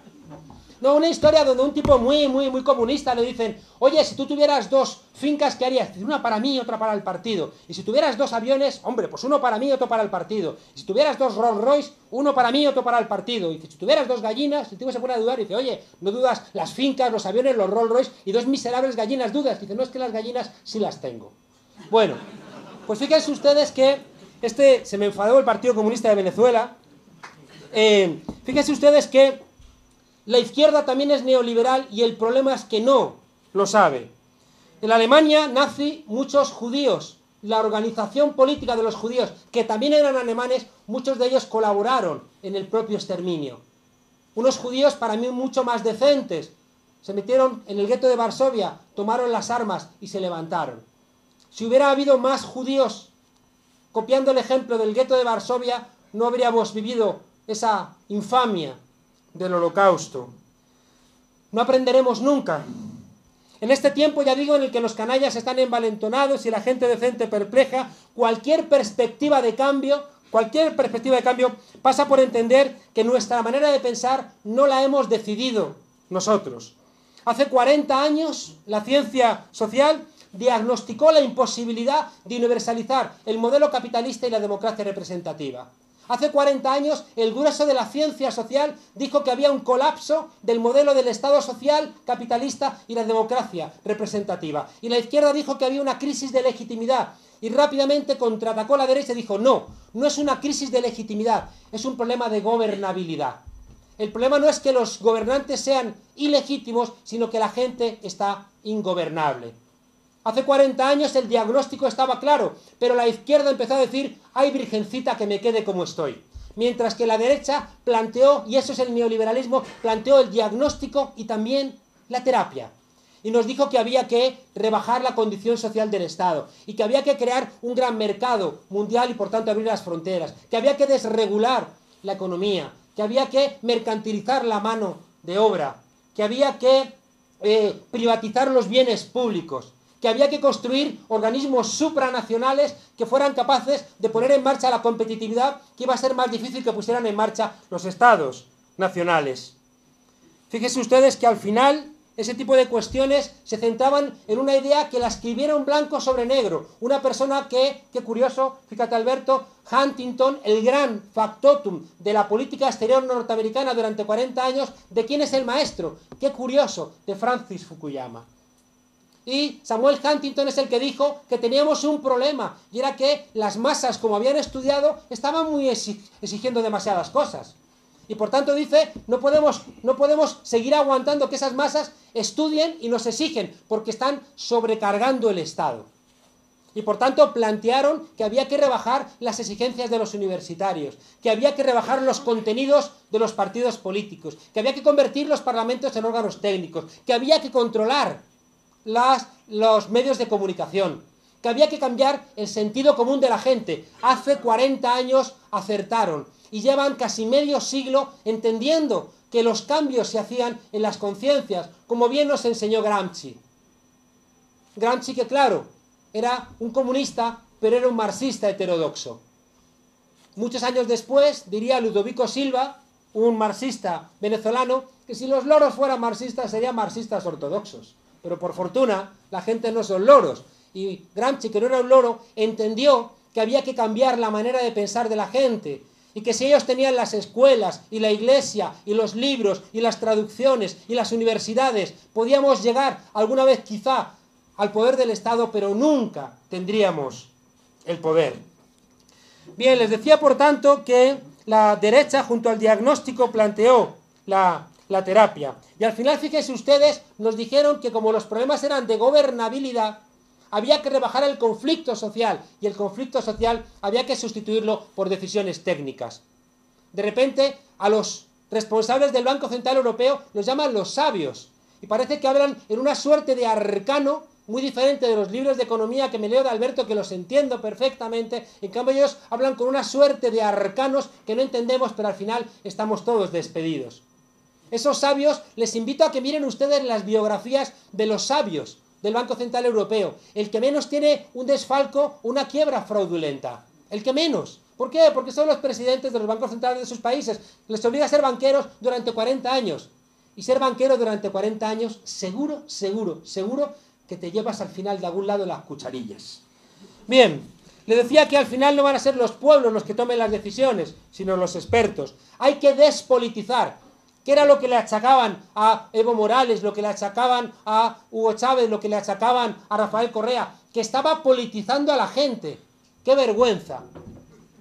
No, una historia donde un tipo muy comunista le dicen: oye, si tú tuvieras dos fincas, ¿qué harías? Una para mí y otra para el partido. Y si tuvieras dos aviones, hombre, pues uno para mí y otro para el partido. Y si tuvieras dos Rolls Royce, uno para mí y otro para el partido. Y si tuvieras dos gallinas, el tipo se pone a dudar y dice: oye, no dudas las fincas, los aviones, los Rolls Royce y dos miserables gallinas dudas. Y dice: no, es que las gallinas sí las tengo. Bueno, pues fíjense ustedes que se me enfadó el Partido Comunista de Venezuela. Fíjense ustedes que la izquierda también es neoliberal y el problema es que no lo sabe. En la Alemania nazi, muchos judíos, la organización política de los judíos, que también eran alemanes, muchos de ellos colaboraron en el propio exterminio. Unos judíos para mí mucho más decentes, se metieron en el gueto de Varsovia, tomaron las armas y se levantaron. Si hubiera habido más judíos copiando el ejemplo del gueto de Varsovia, no habríamos vivido esa infamia del Holocausto. No aprenderemos nunca. En este tiempo, ya digo, en el que los canallas están envalentonados y la gente decente perpleja, cualquier perspectiva de cambio pasa por entender que nuestra manera de pensar no la hemos decidido nosotros. Hace 40 años, la ciencia social diagnosticó la imposibilidad de universalizar el modelo capitalista y la democracia representativa. Hace 40 años, el grueso de la ciencia social dijo que había un colapso del modelo del Estado social, capitalista y la democracia representativa. Y la izquierda dijo que había una crisis de legitimidad. Y rápidamente contraatacó la derecha y dijo: no, no es una crisis de legitimidad, es un problema de gobernabilidad. El problema no es que los gobernantes sean ilegítimos, sino que la gente está ingobernable. Hace 40 años el diagnóstico estaba claro, pero la izquierda empezó a decir: ¡ay, virgencita, que me quede como estoy! Mientras que la derecha planteó, y eso es el neoliberalismo, planteó el diagnóstico y también la terapia. Y nos dijo que había que rebajar la condición social del Estado, y que había que crear un gran mercado mundial y por tanto abrir las fronteras, que había que desregular la economía, que había que mercantilizar la mano de obra, que había que privatizar los bienes públicos, que había que construir organismos supranacionales que fueran capaces de poner en marcha la competitividad que iba a ser más difícil que pusieran en marcha los estados nacionales. Fíjense ustedes que al final ese tipo de cuestiones se centraban en una idea que la escribieron blanco sobre negro. Una persona qué curioso, fíjate Alberto, Huntington, el gran factotum de la política exterior norteamericana durante 40 años, ¿de quién es el maestro? Qué curioso, de Francis Fukuyama. Y Samuel Huntington es el que dijo que teníamos un problema, y era que las masas, como habían estudiado, estaban muy exigiendo demasiadas cosas. Y por tanto dice, no podemos seguir aguantando que esas masas estudien y nos exigen, porque están sobrecargando el Estado. Y por tanto plantearon que había que rebajar las exigencias de los universitarios, que había que rebajar los contenidos de los partidos políticos, que había que convertir los parlamentos en órganos técnicos, que había que controlar los medios de comunicación, que había que cambiar el sentido común de la gente. Hace 40 años acertaron y llevan casi medio siglo entendiendo que los cambios se hacían en las conciencias, como bien nos enseñó Gramsci. Gramsci, que claro, era un comunista, pero era un marxista heterodoxo. Muchos años después, diría Ludovico Silva, un marxista venezolano, que si los loros fueran marxistas, serían marxistas ortodoxos. Pero por fortuna, la gente no son loros. Y Gramsci, que no era un loro, entendió que había que cambiar la manera de pensar de la gente. Y que si ellos tenían las escuelas, y la iglesia, y los libros, y las traducciones, y las universidades, podíamos llegar alguna vez quizá al poder del Estado, pero nunca tendríamos el poder. Bien, les decía por tanto que la derecha, junto al diagnóstico, planteó la terapia. Y al final, fíjense ustedes, nos dijeron que como los problemas eran de gobernabilidad, había que rebajar el conflicto social, y el conflicto social había que sustituirlo por decisiones técnicas. De repente, a los responsables del Banco Central Europeo los llaman los sabios, y parece que hablan en una suerte de arcano muy diferente de los libros de economía que me leo de Alberto, que los entiendo perfectamente. En cambio ellos hablan con una suerte de arcanos que no entendemos, pero al final estamos todos despedidos. Esos sabios, les invito a que miren ustedes las biografías de los sabios del Banco Central Europeo. El que menos tiene un desfalco, una quiebra fraudulenta. el que menos. ¿Por qué? Porque son los presidentes de los bancos centrales de sus países. Les obliga a ser banqueros durante 40 años. Y ser banquero durante 40 años, seguro, seguro, seguro que te llevas al final de algún lado las cucharillas. Bien, le decía que al final no van a ser los pueblos los que tomen las decisiones, sino los expertos. Hay que despolitizar. ¿Qué era lo que le achacaban a Evo Morales, lo que le achacaban a Hugo Chávez, lo que le achacaban a Rafael Correa? Que estaba politizando a la gente. ¡Qué vergüenza!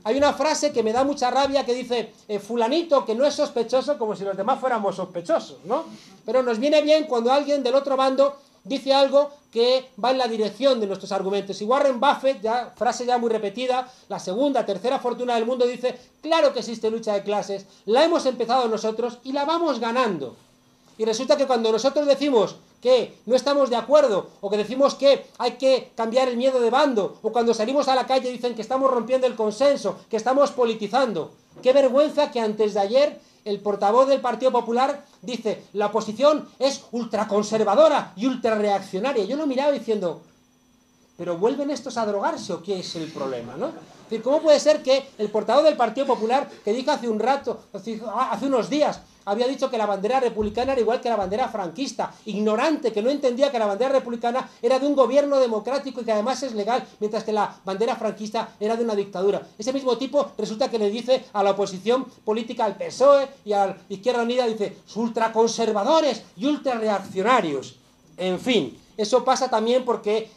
Hay una frase que me da mucha rabia que dice, fulanito que no es sospechoso, como si los demás fuéramos sospechosos, ¿no? Pero nos viene bien cuando alguien del otro bando dice algo que va en la dirección de nuestros argumentos. Y Warren Buffett, ya, frase ya muy repetida, la segunda, tercera fortuna del mundo, dice, claro que existe lucha de clases, la hemos empezado nosotros y la vamos ganando. Y resulta que cuando nosotros decimos que no estamos de acuerdo, o que decimos que hay que cambiar el miedo de bando, o cuando salimos a la calle dicen que estamos rompiendo el consenso, que estamos politizando. Qué vergüenza que antes de ayer el portavoz del Partido Popular dice, la oposición es ultraconservadora y ultrarreaccionaria. Yo lo miraba diciendo, ¿pero vuelven estos a drogarse o qué es el problema, no? Es decir, ¿cómo puede ser que el portavoz del Partido Popular, que dijo hace un rato, hace unos días, había dicho que la bandera republicana era igual que la bandera franquista, ignorante, que no entendía que la bandera republicana era de un gobierno democrático y que además es legal, mientras que la bandera franquista era de una dictadura? Ese mismo tipo resulta que le dice a la oposición política, al PSOE y a la Izquierda Unida, dice, ultraconservadores y ultrarreaccionarios. En fin, eso pasa también porque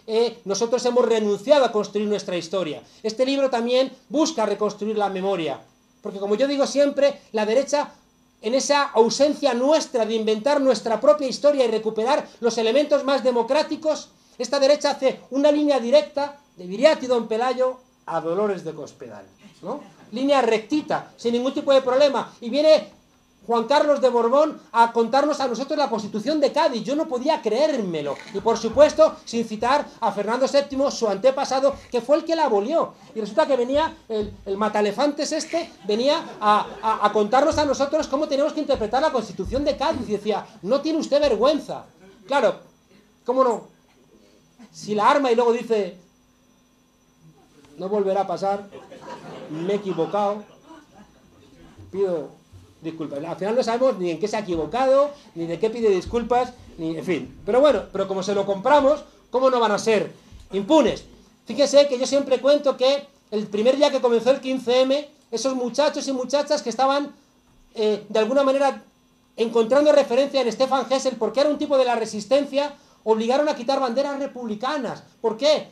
nosotros hemos renunciado a construir nuestra historia. Este libro también busca reconstruir la memoria, porque como yo digo siempre, la derecha, en esa ausencia nuestra de inventar nuestra propia historia y recuperar los elementos más democráticos, esta derecha hace una línea directa de Viriat y Don Pelayo a Dolores de Cospedal, ¿no? Línea rectita, sin ningún tipo de problema. Y viene Juan Carlos de Borbón a contarnos a nosotros la Constitución de Cádiz. Yo no podía creérmelo. Y por supuesto, sin citar a Fernando VII, su antepasado, que fue el que la abolió. Y resulta que venía el matalefantes venía a contarnos a nosotros cómo tenemos que interpretar la Constitución de Cádiz. Y decía, no tiene usted vergüenza. Claro, ¿cómo no? Si la arma y luego dice, no volverá a pasar, me he equivocado, pido disculpas. Al final no sabemos ni en qué se ha equivocado, ni de qué pide disculpas, ni en fin. Pero bueno, pero como se lo compramos, ¿cómo no van a ser impunes? Fíjese que yo siempre cuento que el primer día que comenzó el 15M, esos muchachos y muchachas que estaban de alguna manera encontrando referencia en Stefan Hessel, porque era un tipo de la resistencia, obligaron a quitar banderas republicanas. ¿Por qué?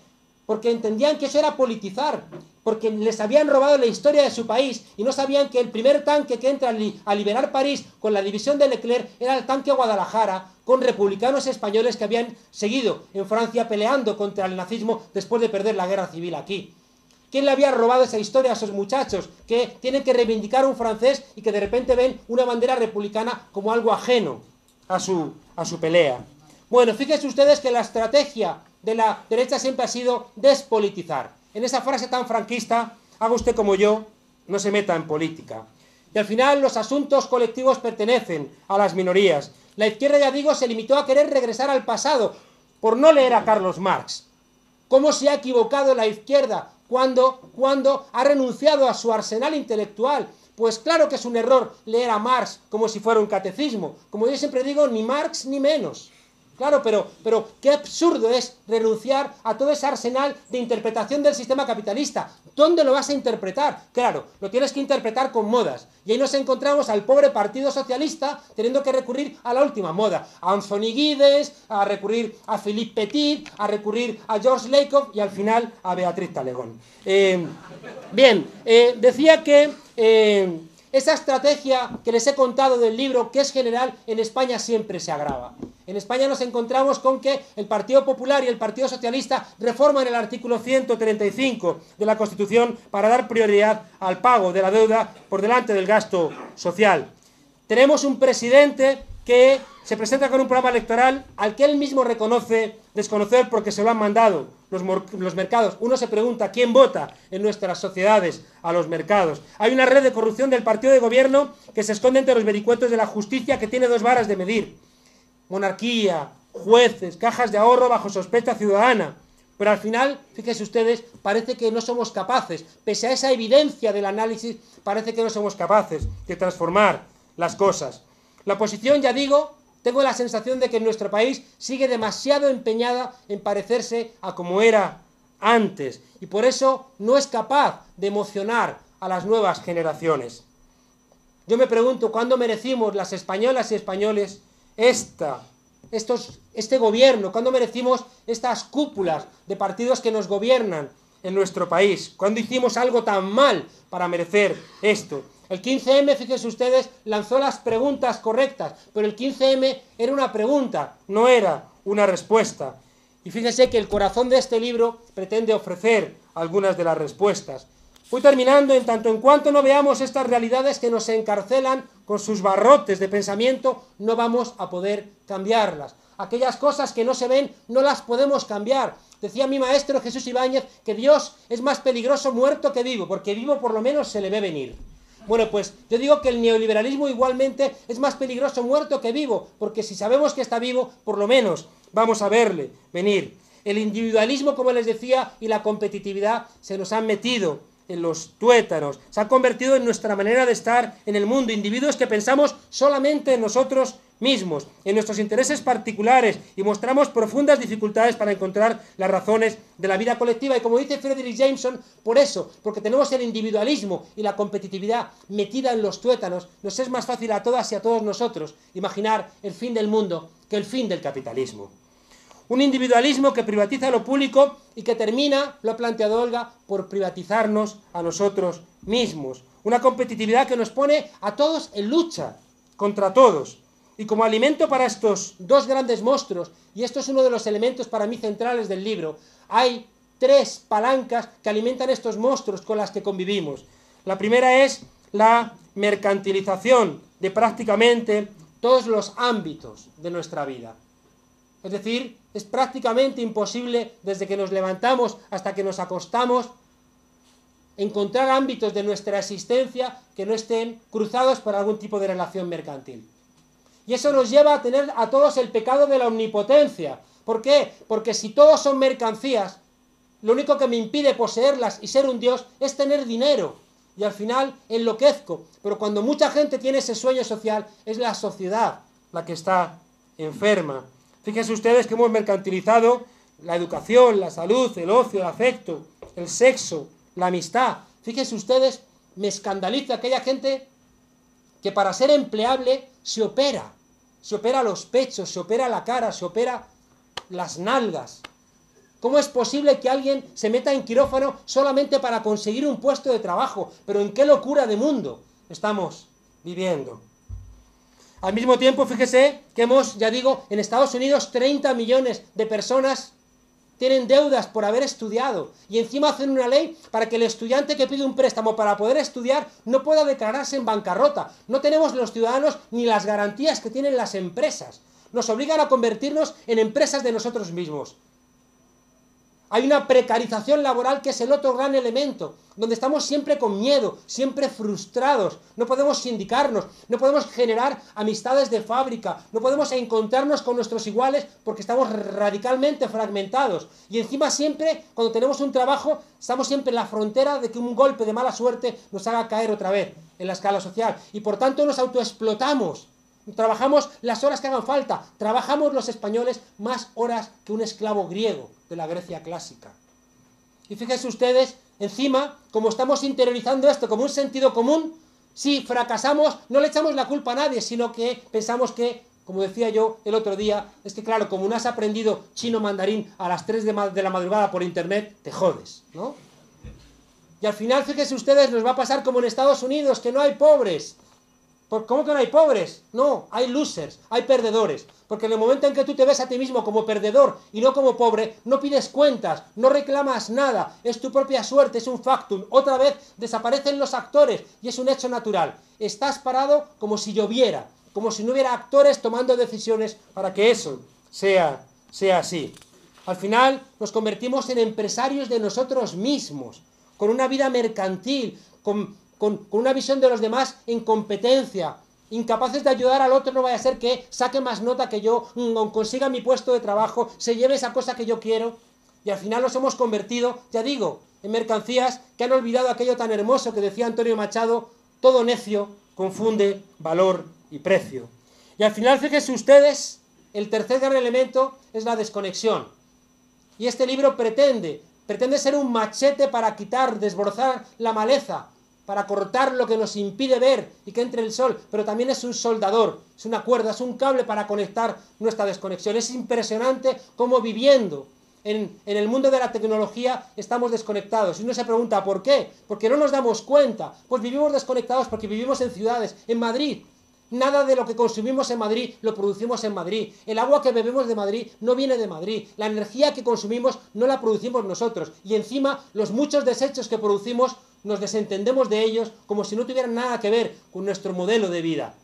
Porque entendían que eso era politizar, porque les habían robado la historia de su país y no sabían que el primer tanque que entra a liberar París con la división de Leclerc era el tanque Guadalajara, con republicanos españoles que habían seguido en Francia peleando contra el nazismo después de perder la guerra civil aquí. ¿Quién le había robado esa historia a esos muchachos que tienen que reivindicar un francés y que de repente ven una bandera republicana como algo ajeno a su pelea? Bueno, fíjense ustedes que la estrategia de la derecha siempre ha sido despolitizar. En esa frase tan franquista, haga usted como yo, no se meta en política. Y al final los asuntos colectivos pertenecen a las minorías. La izquierda, ya digo, se limitó a querer regresar al pasado por no leer a Carlos Marx. ¿Cómo se ha equivocado la izquierda cuando ha renunciado a su arsenal intelectual? Pues claro que es un error leer a Marx como si fuera un catecismo. Como yo siempre digo, ni Marx ni menos. Claro, pero qué absurdo es renunciar a todo ese arsenal de interpretación del sistema capitalista. ¿Dónde lo vas a interpretar? Claro, lo tienes que interpretar con modas. Y ahí nos encontramos al pobre Partido Socialista teniendo que recurrir a la última moda. A Anthony Giddens, a recurrir a Philippe Petit, a recurrir a George Lakoff y al final a Beatriz Talegón. Decía que esa estrategia que les he contado del libro, que es general, en España siempre se agrava. En España nos encontramos con que el Partido Popular y el Partido Socialista reforman el artículo 135 de la Constitución para dar prioridad al pago de la deuda por delante del gasto social. Tenemos un presidente que se presenta con un programa electoral al que él mismo reconoce desconocer porque se lo han mandado los mercados. Uno se pregunta, ¿quién vota en nuestras sociedades a los mercados? Hay una red de corrupción del partido de gobierno que se esconde entre los vericuetos de la justicia, que tiene dos varas de medir: monarquía, jueces, cajas de ahorro bajo sospecha ciudadana. Pero al final, fíjense ustedes, parece que no somos capaces, pese a esa evidencia del análisis, parece que no somos capaces de transformar las cosas. La oposición, ya digo, tengo la sensación de que en nuestro país sigue demasiado empeñada en parecerse a como era antes, y por eso no es capaz de emocionar a las nuevas generaciones. Yo me pregunto, ¿cuándo merecimos las españolas y españoles este gobierno? ¿Cuándo merecimos estas cúpulas de partidos que nos gobiernan en nuestro país? ¿Cuándo hicimos algo tan mal para merecer esto? El 15M, fíjense ustedes, lanzó las preguntas correctas, pero el 15M era una pregunta, no era una respuesta. Y fíjense que el corazón de este libro pretende ofrecer algunas de las respuestas. Voy terminando, en tanto en cuanto no veamos estas realidades que nos encarcelan con sus barrotes de pensamiento, no vamos a poder cambiarlas. Aquellas cosas que no se ven, no las podemos cambiar. Decía mi maestro Jesús Ibáñez que Dios es más peligroso muerto que vivo, porque vivo por lo menos se le ve venir. Bueno, pues yo digo que el neoliberalismo igualmente es más peligroso muerto que vivo, porque si sabemos que está vivo, por lo menos vamos a verle venir. El individualismo, como les decía, y la competitividad se nos han metido en los tuétanos, se ha convertido en nuestra manera de estar en el mundo, individuos que pensamos solamente en nosotros mismos, en nuestros intereses particulares, y mostramos profundas dificultades para encontrar las razones de la vida colectiva. Y como dice Frederick Jameson, por eso, porque tenemos el individualismo y la competitividad metida en los tuétanos, nos es más fácil a todas y a todos nosotros imaginar el fin del mundo que el fin del capitalismo. Un individualismo que privatiza lo público y que termina, lo ha planteado Olga, por privatizarnos a nosotros mismos. Una competitividad que nos pone a todos en lucha contra todos. Y como alimento para estos dos grandes monstruos, y esto es uno de los elementos para mí centrales del libro, hay tres palancas que alimentan estos monstruos con las que convivimos. La primera es la mercantilización de prácticamente todos los ámbitos de nuestra vida. Es decir, es prácticamente imposible, desde que nos levantamos hasta que nos acostamos, encontrar ámbitos de nuestra existencia que no estén cruzados por algún tipo de relación mercantil. Y eso nos lleva a tener a todos el pecado de la omnipotencia. ¿Por qué? Porque si todos son mercancías, lo único que me impide poseerlas y ser un dios es tener dinero. Y al final enloquezco. Pero cuando mucha gente tiene ese sueño social, es la sociedad la que está enferma. Fíjense ustedes que hemos mercantilizado la educación, la salud, el ocio, el afecto, el sexo, la amistad. Fíjense ustedes, me escandaliza aquella gente que para ser empleable se opera los pechos, se opera la cara, se opera las nalgas. ¿Cómo es posible que alguien se meta en quirófano solamente para conseguir un puesto de trabajo? Pero ¿en qué locura de mundo estamos viviendo? Al mismo tiempo, fíjese que hemos, ya digo, en Estados Unidos 30 millones de personas tienen deudas por haber estudiado, y encima hacen una ley para que el estudiante que pide un préstamo para poder estudiar no pueda declararse en bancarrota. No tenemos los ciudadanos ni las garantías que tienen las empresas. Nos obligan a convertirnos en empresas de nosotros mismos. Hay una precarización laboral que es el otro gran elemento, donde estamos siempre con miedo, siempre frustrados, no podemos sindicarnos, no podemos generar amistades de fábrica, no podemos encontrarnos con nuestros iguales porque estamos radicalmente fragmentados. Y encima siempre, cuando tenemos un trabajo, estamos siempre en la frontera de que un golpe de mala suerte nos haga caer otra vez en la escala social. Y por tanto nos autoexplotamos. Trabajamos las horas que hagan falta, trabajamos los españoles más horas que un esclavo griego de la Grecia clásica. Y fíjense ustedes, encima, como estamos interiorizando esto como un sentido común, si fracasamos no le echamos la culpa a nadie, sino que pensamos que, como decía yo el otro día, es que claro, como no has aprendido chino mandarín a las 3 de la madrugada por internet, te jodes, ¿no? Y al final, fíjense ustedes, nos va a pasar como en Estados Unidos, que no hay pobres. ¿Cómo que no hay pobres? No, hay losers, hay perdedores. Porque en el momento en que tú te ves a ti mismo como perdedor y no como pobre, no pides cuentas, no reclamas nada, es tu propia suerte, es un factum. Otra vez desaparecen los actores y es un hecho natural. Estás parado como si lloviera, como si no hubiera actores tomando decisiones para que eso sea así. Al final nos convertimos en empresarios de nosotros mismos, con una vida mercantil, con una visión de los demás en competencia, incapaces de ayudar al otro, no vaya a ser que saque más nota que yo, consiga mi puesto de trabajo, se lleve esa cosa que yo quiero. Y al final nos hemos convertido, ya digo, en mercancías que han olvidado aquello tan hermoso que decía Antonio Machado: todo necio confunde valor y precio. Y al final, fíjense ustedes, el tercer gran elemento es la desconexión. Y este libro pretende ser un machete para quitar, desbrozar la maleza, para cortar lo que nos impide ver y que entre el sol, pero también es un soldador, es una cuerda, es un cable para conectar nuestra desconexión. Es impresionante cómo viviendo en el mundo de la tecnología estamos desconectados. Y uno se pregunta, ¿por qué? Porque no nos damos cuenta. Pues vivimos desconectados porque vivimos en ciudades, en Madrid. Nada de lo que consumimos en Madrid lo producimos en Madrid. El agua que bebemos de Madrid no viene de Madrid. La energía que consumimos no la producimos nosotros. Y encima, los muchos desechos que producimos nos desentendemos de ellos como si no tuvieran nada que ver con nuestro modelo de vida.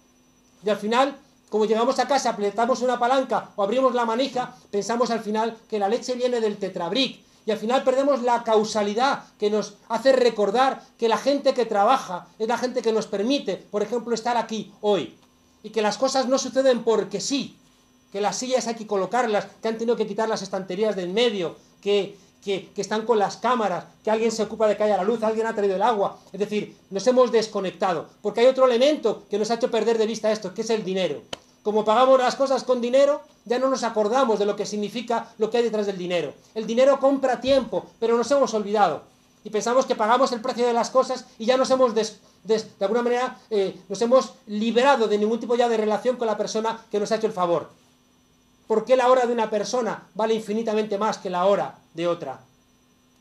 Y al final, como llegamos a casa, apretamos una palanca o abrimos la manija, pensamos al final que la leche viene del Tetrabric. Y al final perdemos la causalidad que nos hace recordar que la gente que trabaja es la gente que nos permite, por ejemplo, estar aquí hoy. Y que las cosas no suceden porque sí. Que las sillas hay que colocarlas, que han tenido que quitar las estanterías de en medio, que están con las cámaras, que alguien se ocupa de que haya la luz, alguien ha traído el agua. Es decir, nos hemos desconectado. Porque hay otro elemento que nos ha hecho perder de vista esto, que es el dinero. Como pagamos las cosas con dinero, ya no nos acordamos de lo que significa lo que hay detrás del dinero. El dinero compra tiempo, pero nos hemos olvidado. Y pensamos que pagamos el precio de las cosas y ya nos hemos, de alguna manera, nos hemos liberado de ningún tipo ya de relación con la persona que nos ha hecho el favor. ¿Por qué la hora de una persona vale infinitamente más que la hora de otra?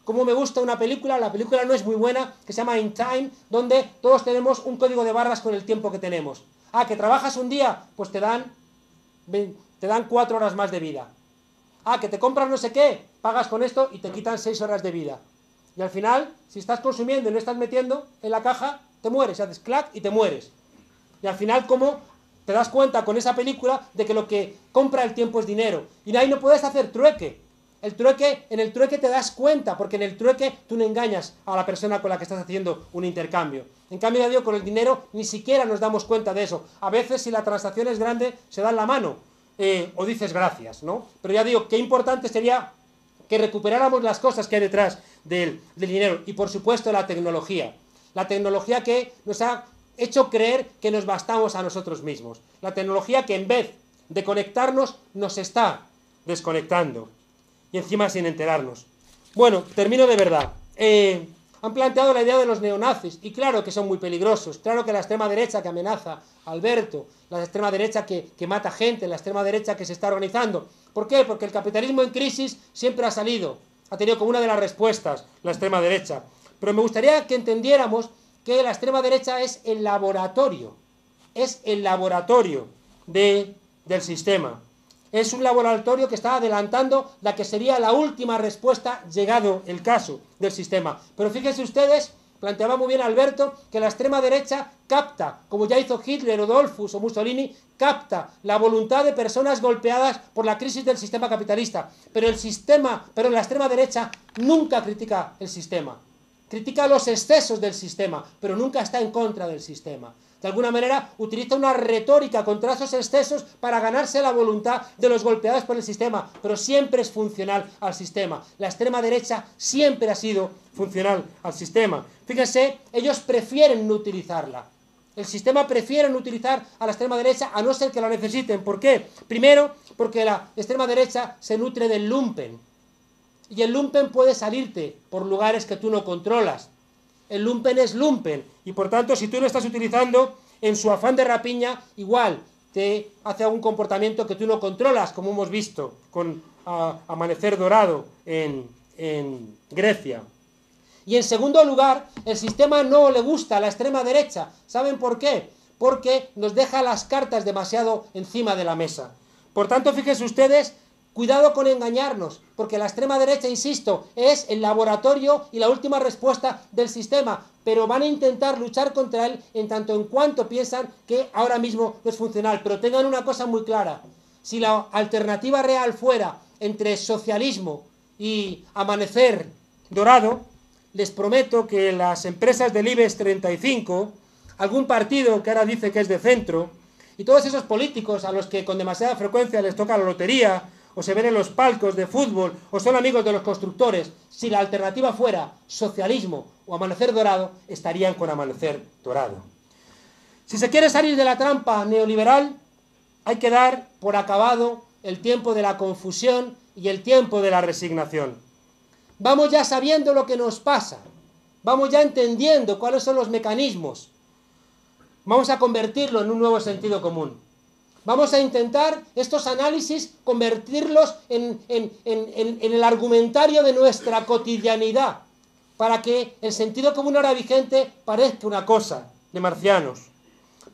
Como me gusta una película, la película no es muy buena, que se llama In Time, donde todos tenemos un código de barras con el tiempo que tenemos. Ah, que trabajas un día, pues te dan 4 horas más de vida. Ah, que te compras no sé qué, pagas con esto y te quitan 6 horas de vida. Y al final, si estás consumiendo y no estás metiendo en la caja, te mueres, haces clac y te mueres. Y al final, ¿cómo te das cuenta con esa película de que lo que compra el tiempo es dinero? Y ahí no puedes hacer trueque. En el trueque te das cuenta, porque en el trueque tú no engañas a la persona con la que estás haciendo un intercambio. En cambio, ya digo, con el dinero ni siquiera nos damos cuenta de eso. A veces, si la transacción es grande, se dan la mano, o dices gracias, ¿no? Pero ya digo, qué importante sería que recuperáramos las cosas que hay detrás del dinero. Y por supuesto, la tecnología. La tecnología que nos ha hecho creer que nos bastamos a nosotros mismos. La tecnología que en vez de conectarnos, nos está desconectando. Y encima sin enterarnos. Bueno, termino de verdad. Han planteado la idea de los neonazis, y claro que son muy peligrosos. Claro que la extrema derecha que amenaza a Alberto, la extrema derecha que mata gente, la extrema derecha que se está organizando. ¿Por qué? Porque el capitalismo en crisis siempre ha tenido como una de las respuestas la extrema derecha. Pero me gustaría que entendiéramos que la extrema derecha es el laboratorio del sistema. Es un laboratorio que está adelantando la que sería la última respuesta llegado el caso del sistema. Pero fíjense ustedes, planteaba muy bien Alberto, que la extrema derecha capta, como ya hizo Hitler o Dollfuss o Mussolini, capta la voluntad de personas golpeadas por la crisis del sistema capitalista. Pero la extrema derecha nunca critica el sistema. Critica los excesos del sistema, pero nunca está en contra del sistema. De alguna manera utiliza una retórica contra esos excesos para ganarse la voluntad de los golpeados por el sistema, pero siempre es funcional al sistema. La extrema derecha siempre ha sido funcional al sistema. Fíjense, ellos prefieren no utilizarla. El sistema prefiere no utilizar a la extrema derecha a no ser que la necesiten. ¿Por qué? Primero, porque la extrema derecha se nutre del lumpen. Y el lumpen puede salirte por lugares que tú no controlas. El lumpen es lumpen, y por tanto, si tú lo estás utilizando en su afán de rapiña, igual te hace algún comportamiento que tú no controlas, como hemos visto con Amanecer Dorado en Grecia. Y en segundo lugar, el sistema no le gusta a la extrema derecha. ¿Saben por qué? Porque nos deja las cartas demasiado encima de la mesa. Por tanto, fíjense ustedes, cuidado con engañarnos, porque la extrema derecha, insisto, es el laboratorio y la última respuesta del sistema, pero van a intentar luchar contra él en tanto en cuanto piensan que ahora mismo no es funcional. Pero tengan una cosa muy clara, si la alternativa real fuera entre socialismo y Amanecer Dorado, les prometo que las empresas del IBEX 35, algún partido que ahora dice que es de centro, y todos esos políticos a los que con demasiada frecuencia les toca la lotería, o se ven en los palcos de fútbol, o son amigos de los constructores, si la alternativa fuera socialismo o Amanecer Dorado, estarían con Amanecer Dorado. Si se quiere salir de la trampa neoliberal, hay que dar por acabado el tiempo de la confusión y el tiempo de la resignación. Vamos ya sabiendo lo que nos pasa, vamos ya entendiendo cuáles son los mecanismos. Vamos a convertirlo en un nuevo sentido común. Vamos a intentar estos análisis convertirlos en el argumentario de nuestra cotidianidad, para que el sentido común ahora vigente parezca una cosa de marcianos.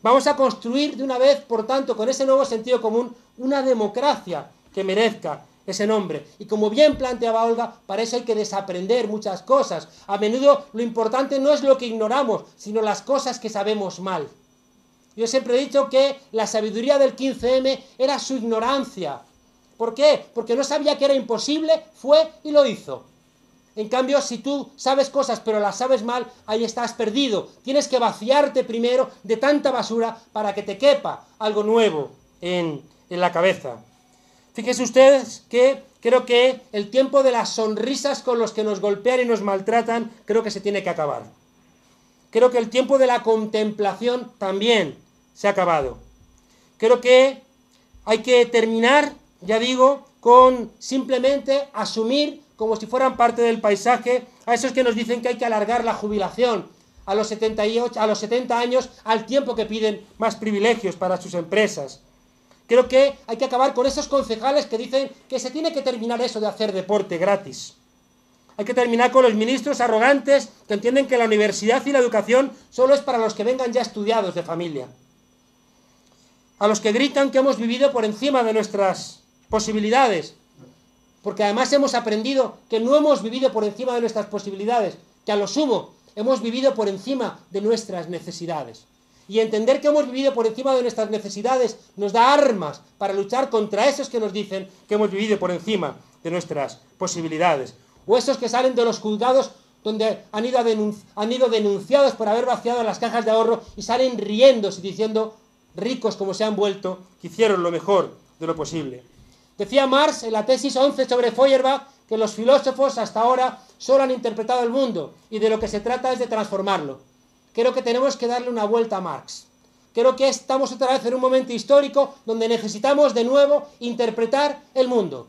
Vamos a construir de una vez, por tanto, con ese nuevo sentido común, una democracia que merezca ese nombre. Y como bien planteaba Olga, para eso hay que desaprender muchas cosas. A menudo lo importante no es lo que ignoramos, sino las cosas que sabemos mal. Yo siempre he dicho que la sabiduría del 15M era su ignorancia. ¿Por qué? Porque no sabía que era imposible, fue y lo hizo. En cambio, si tú sabes cosas pero las sabes mal, ahí estás perdido. Tienes que vaciarte primero de tanta basura para que te quepa algo nuevo en la cabeza. Fíjense ustedes que creo que el tiempo de las sonrisas con los que nos golpean y nos maltratan, creo que se tiene que acabar. Creo que el tiempo de la contemplación también se ha acabado. Creo que hay que terminar, ya digo, con simplemente asumir como si fueran parte del paisaje a esos que nos dicen que hay que alargar la jubilación a los 70 años, al tiempo que piden más privilegios para sus empresas. Creo que hay que acabar con esos concejales que dicen que se tiene que terminar eso de hacer deporte gratis. Hay que terminar con los ministros arrogantes que entienden que la universidad y la educación solo es para los que vengan ya estudiados de familia. A los que gritan que hemos vivido por encima de nuestras posibilidades, porque además hemos aprendido que no hemos vivido por encima de nuestras posibilidades, que a lo sumo hemos vivido por encima de nuestras necesidades. Y entender que hemos vivido por encima de nuestras necesidades nos da armas para luchar contra esos que nos dicen que hemos vivido por encima de nuestras posibilidades. O esos que salen de los juzgados donde han ido denunciados por haber vaciado las cajas de ahorro y salen riéndose y diciendo, ricos como se han vuelto, que hicieron lo mejor de lo posible. Decía Marx en la tesis 11 sobre Feuerbach que los filósofos hasta ahora solo han interpretado el mundo y de lo que se trata es de transformarlo. Creo que tenemos que darle una vuelta a Marx. Creo que estamos otra vez en un momento histórico donde necesitamos de nuevo interpretar el mundo.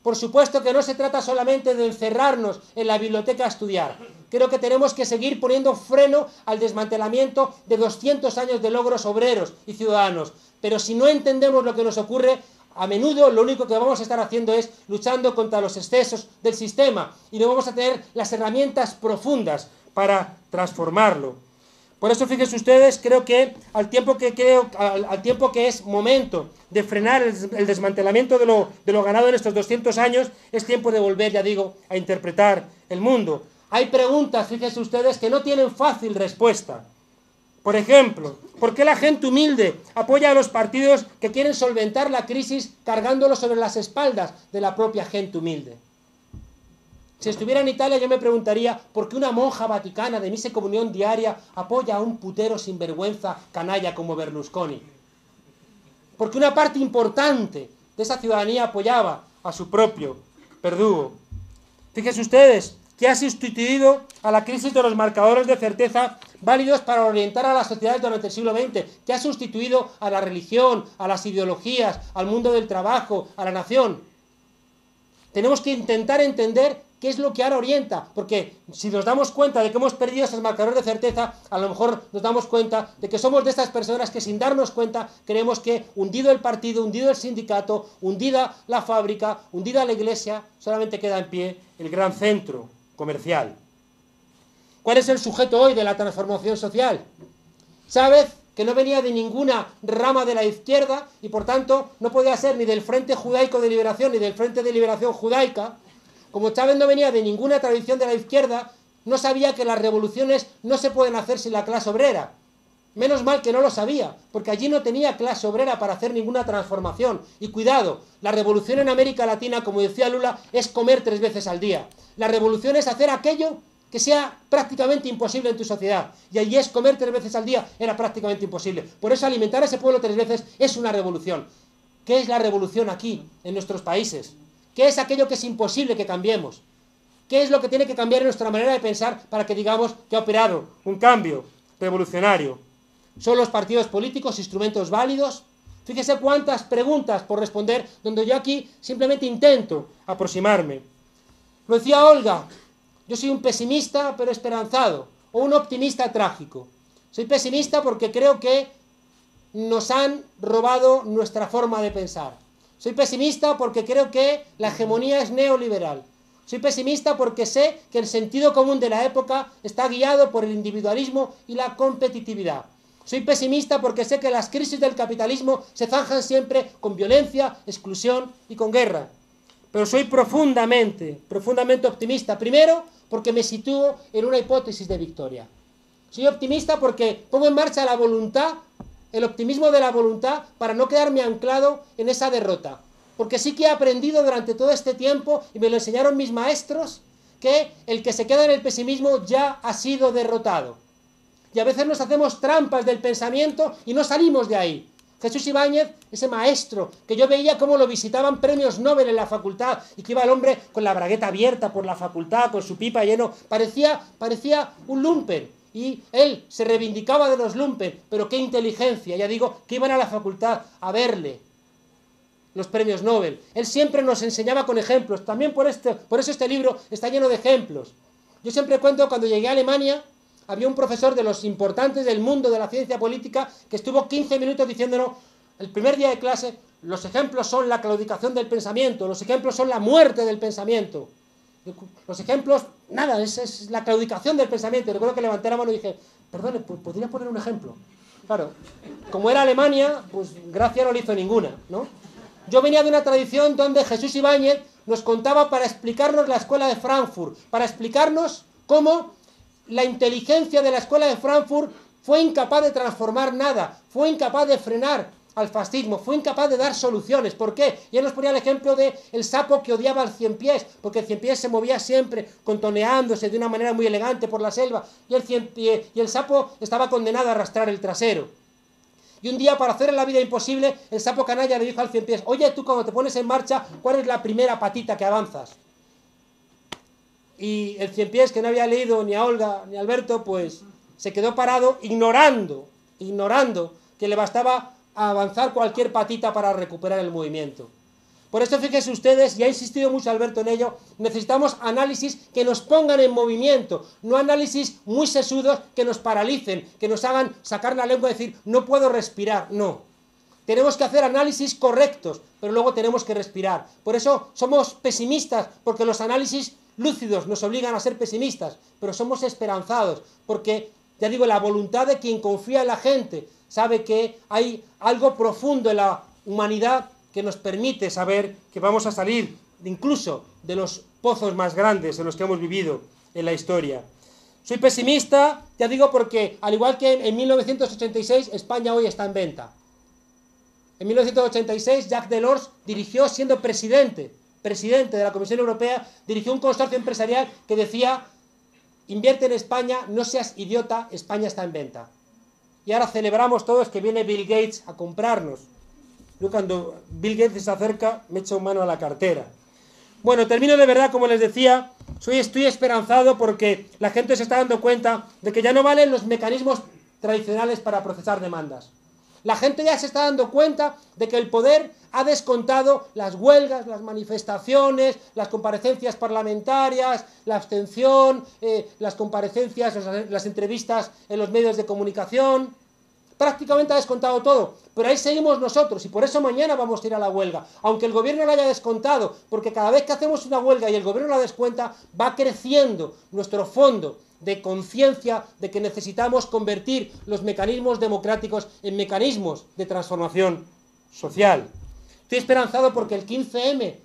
Por supuesto que no se trata solamente de encerrarnos en la biblioteca a estudiar. Creo que tenemos que seguir poniendo freno al desmantelamiento de 200 años de logros obreros y ciudadanos. Pero si no entendemos lo que nos ocurre, a menudo lo único que vamos a estar haciendo es luchando contra los excesos del sistema y no vamos a tener las herramientas profundas para transformarlo. Por eso, fíjense ustedes, creo que al tiempo que es momento de frenar el desmantelamiento de lo ganado en estos 200 años, es tiempo de volver, ya digo, a interpretar el mundo. Hay preguntas, fíjense ustedes, que no tienen fácil respuesta. Por ejemplo, ¿por qué la gente humilde apoya a los partidos que quieren solventar la crisis cargándolo sobre las espaldas de la propia gente humilde? Si estuviera en Italia yo me preguntaría ¿por qué una monja vaticana de misa y comunión diaria apoya a un putero sinvergüenza canalla como Berlusconi? Porque una parte importante de esa ciudadanía apoyaba a su propio verdugo. Fíjense ustedes que ha sustituido a la crisis de los marcadores de certeza válidos para orientar a las sociedades durante el siglo XX, que ha sustituido a la religión, a las ideologías, al mundo del trabajo, a la nación. Tenemos que intentar entender qué es lo que ahora orienta, porque si nos damos cuenta de que hemos perdido esos marcadores de certeza, a lo mejor nos damos cuenta de que somos de estas personas que sin darnos cuenta creemos que hundido el partido, hundido el sindicato, hundida la fábrica, hundida la iglesia, solamente queda en pie el gran centro comercial. ¿Cuál es el sujeto hoy de la transformación social? Chávez, que no venía de ninguna rama de la izquierda y por tanto no podía ser ni del Frente Judaico de Liberación ni del Frente de Liberación Judaica. Como Chávez no venía de ninguna tradición de la izquierda, no sabía que las revoluciones no se pueden hacer sin la clase obrera. Menos mal que no lo sabía, porque allí no tenía clase obrera para hacer ninguna transformación. Y cuidado, la revolución en América Latina, como decía Lula, es comer 3 veces al día. La revolución es hacer aquello que sea prácticamente imposible en tu sociedad. Y allí es comer 3 veces al día, era prácticamente imposible. Por eso alimentar a ese pueblo 3 veces es una revolución. ¿Qué es la revolución aquí, en nuestros países? ¿Qué es aquello que es imposible que cambiemos? ¿Qué es lo que tiene que cambiar en nuestra manera de pensar para que digamos que ha operado un cambio revolucionario? ¿Son los partidos políticos instrumentos válidos? Fíjese cuántas preguntas por responder, donde yo aquí simplemente intento aproximarme. Lo decía Olga, yo soy un pesimista pero esperanzado, o un optimista trágico. Soy pesimista porque creo que nos han robado nuestra forma de pensar. Soy pesimista porque creo que la hegemonía es neoliberal. Soy pesimista porque sé que el sentido común de la época está guiado por el individualismo y la competitividad. Soy pesimista porque sé que las crisis del capitalismo se zanjan siempre con violencia, exclusión y con guerra. Pero soy profundamente optimista. Primero, porque me sitúo en una hipótesis de victoria. Soy optimista porque pongo en marcha la voluntad, el optimismo de la voluntad, para no quedarme anclado en esa derrota. Porque sí que he aprendido durante todo este tiempo, y me lo enseñaron mis maestros, que el que se queda en el pesimismo ya ha sido derrotado. Y a veces nos hacemos trampas del pensamiento y no salimos de ahí. Jesús Ibáñez, ese maestro, que yo veía cómo lo visitaban premios Nobel en la facultad, y que iba el hombre con la bragueta abierta por la facultad, con su pipa lleno, parecía un lumpen, y él se reivindicaba de los lumpen, pero qué inteligencia, ya digo, que iban a la facultad a verle los premios Nobel. Él siempre nos enseñaba con ejemplos, también por eso este libro está lleno de ejemplos. Yo siempre cuento, cuando llegué a Alemania, había un profesor de los importantes del mundo de la ciencia política que estuvo 15 minutos diciéndonos, el primer día de clase, los ejemplos son la claudicación del pensamiento, los ejemplos son la muerte del pensamiento. Los ejemplos, nada, es la claudicación del pensamiento. Recuerdo que levanté la mano y dije, perdone, ¿podría poner un ejemplo? Claro, como era Alemania, pues gracia no le hizo ninguna, ¿no? Yo venía de una tradición donde Jesús Ibáñez nos contaba para explicarnos la escuela de Frankfurt, para explicarnos cómo la inteligencia de la escuela de Frankfurt fue incapaz de transformar nada, fue incapaz de frenar al fascismo, fue incapaz de dar soluciones. ¿Por qué? Y él nos ponía el ejemplo del sapo que odiaba al ciempiés, porque el ciempiés se movía siempre contoneándose de una manera muy elegante por la selva, y el sapo estaba condenado a arrastrar el trasero. Y un día, para hacerle la vida imposible, el sapo canalla le dijo al ciempiés, oye, tú cuando te pones en marcha, ¿cuál es la primera patita que avanzas? Y el ciempiés, que no había leído ni a Olga ni a Alberto, pues se quedó parado ignorando que le bastaba avanzar cualquier patita para recuperar el movimiento. Por eso, fíjense ustedes, y ha insistido mucho Alberto en ello, necesitamos análisis que nos pongan en movimiento, no análisis muy sesudos que nos paralicen, que nos hagan sacar la lengua y decir, no puedo respirar, no. Tenemos que hacer análisis correctos, pero luego tenemos que respirar. Por eso somos pesimistas, porque los análisis lúcidos nos obligan a ser pesimistas, pero somos esperanzados, porque, ya digo, la voluntad de quien confía en la gente sabe que hay algo profundo en la humanidad que nos permite saber que vamos a salir incluso de los pozos más grandes en los que hemos vivido en la historia. Soy pesimista, ya digo, porque al igual que en 1986, España hoy está en venta. En 1986, Jacques Delors dirigió, siendo presidente de la Comisión Europea, dirigió un consorcio empresarial que decía, invierte en España, no seas idiota, España está en venta. Y ahora celebramos todos que viene Bill Gates a comprarnos. Yo cuando Bill Gates se acerca, me echo mano a la cartera. Bueno, termino de verdad, como les decía, estoy esperanzado porque la gente se está dando cuenta de que ya no valen los mecanismos tradicionales para procesar demandas. La gente ya se está dando cuenta de que el poder ha descontado las huelgas, las manifestaciones, las comparecencias parlamentarias, la abstención, las comparecencias, las entrevistas en los medios de comunicación. Prácticamente ha descontado todo, pero ahí seguimos nosotros y por eso mañana vamos a ir a la huelga, aunque el gobierno la haya descontado, porque cada vez que hacemos una huelga y el gobierno la descuenta, va creciendo nuestro fondo de conciencia de que necesitamos convertir los mecanismos democráticos en mecanismos de transformación social. Estoy esperanzado porque el 15M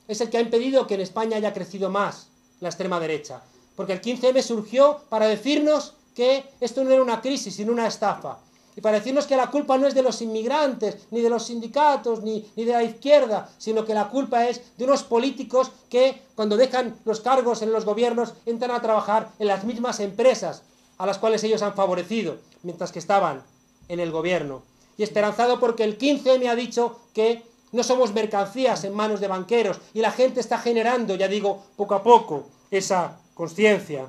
es el que ha impedido que en España haya crecido más la extrema derecha, porque el 15M surgió para decirnos que esto no era una crisis, sino una estafa. Y para decirnos que la culpa no es de los inmigrantes, ni de los sindicatos, ni de la izquierda, sino que la culpa es de unos políticos que, cuando dejan los cargos en los gobiernos, entran a trabajar en las mismas empresas a las cuales ellos han favorecido, mientras que estaban en el gobierno. Y esperanzado porque el 15M ha dicho que no somos mercancías en manos de banqueros, y la gente está generando, ya digo, poco a poco, esa conciencia.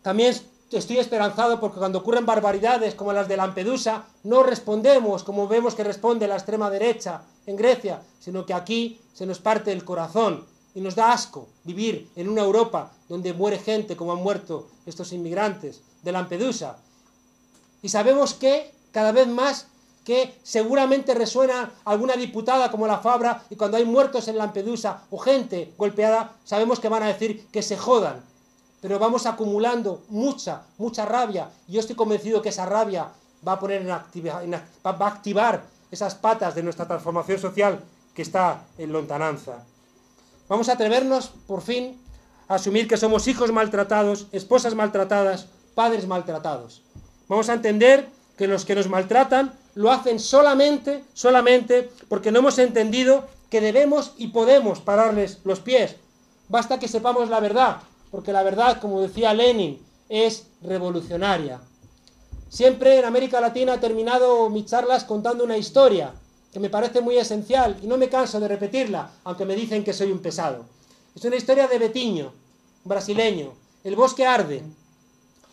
También estoy esperanzado porque cuando ocurren barbaridades como las de Lampedusa, no respondemos como vemos que responde la extrema derecha en Grecia, sino que aquí se nos parte el corazón y nos da asco vivir en una Europa donde muere gente como han muerto estos inmigrantes de Lampedusa. Y sabemos que cada vez más que seguramente resuena alguna diputada como la Fabra, y cuando hay muertos en Lampedusa o gente golpeada, sabemos que van a decir que se jodan. Pero vamos acumulando mucha rabia, y yo estoy convencido que esa rabia va a poner va a activar esas patas de nuestra transformación social que está en lontananza. Vamos a atrevernos, por fin, a asumir que somos hijos maltratados, esposas maltratadas, padres maltratados. Vamos a entender que los que nos maltratan lo hacen solamente porque no hemos entendido que debemos y podemos pararles los pies. Basta que sepamos la verdad, porque la verdad, como decía Lenin, es revolucionaria. Siempre en América Latina he terminado mis charlas contando una historia que me parece muy esencial y no me canso de repetirla, aunque me dicen que soy un pesado. Es una historia de Betinho, un brasileño. El bosque arde.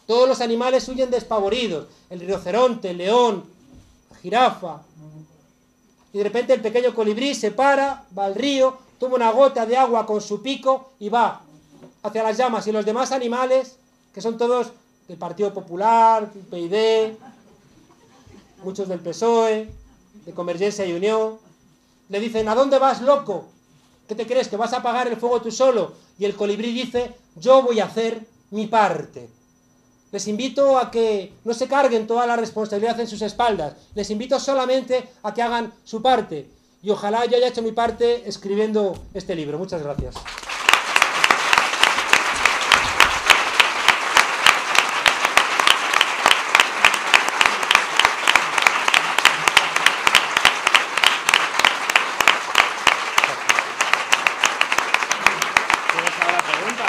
Todos los animales huyen despavoridos. El rinoceronte, el león, la jirafa. Y de repente el pequeño colibrí se para, va al río, toma una gota de agua con su pico y va hacia las llamas. Y los demás animales, que son todos del Partido Popular, PID, muchos del PSOE, de Convergencia y Unión, le dicen: ¿a dónde vas, loco? ¿Qué te crees, que vas a apagar el fuego tú solo? Y el colibrí dice: yo voy a hacer mi parte. Les invito a que no se carguen toda la responsabilidad en sus espaldas. Les invito solamente a que hagan su parte. Y ojalá yo haya hecho mi parte escribiendo este libro. Muchas gracias.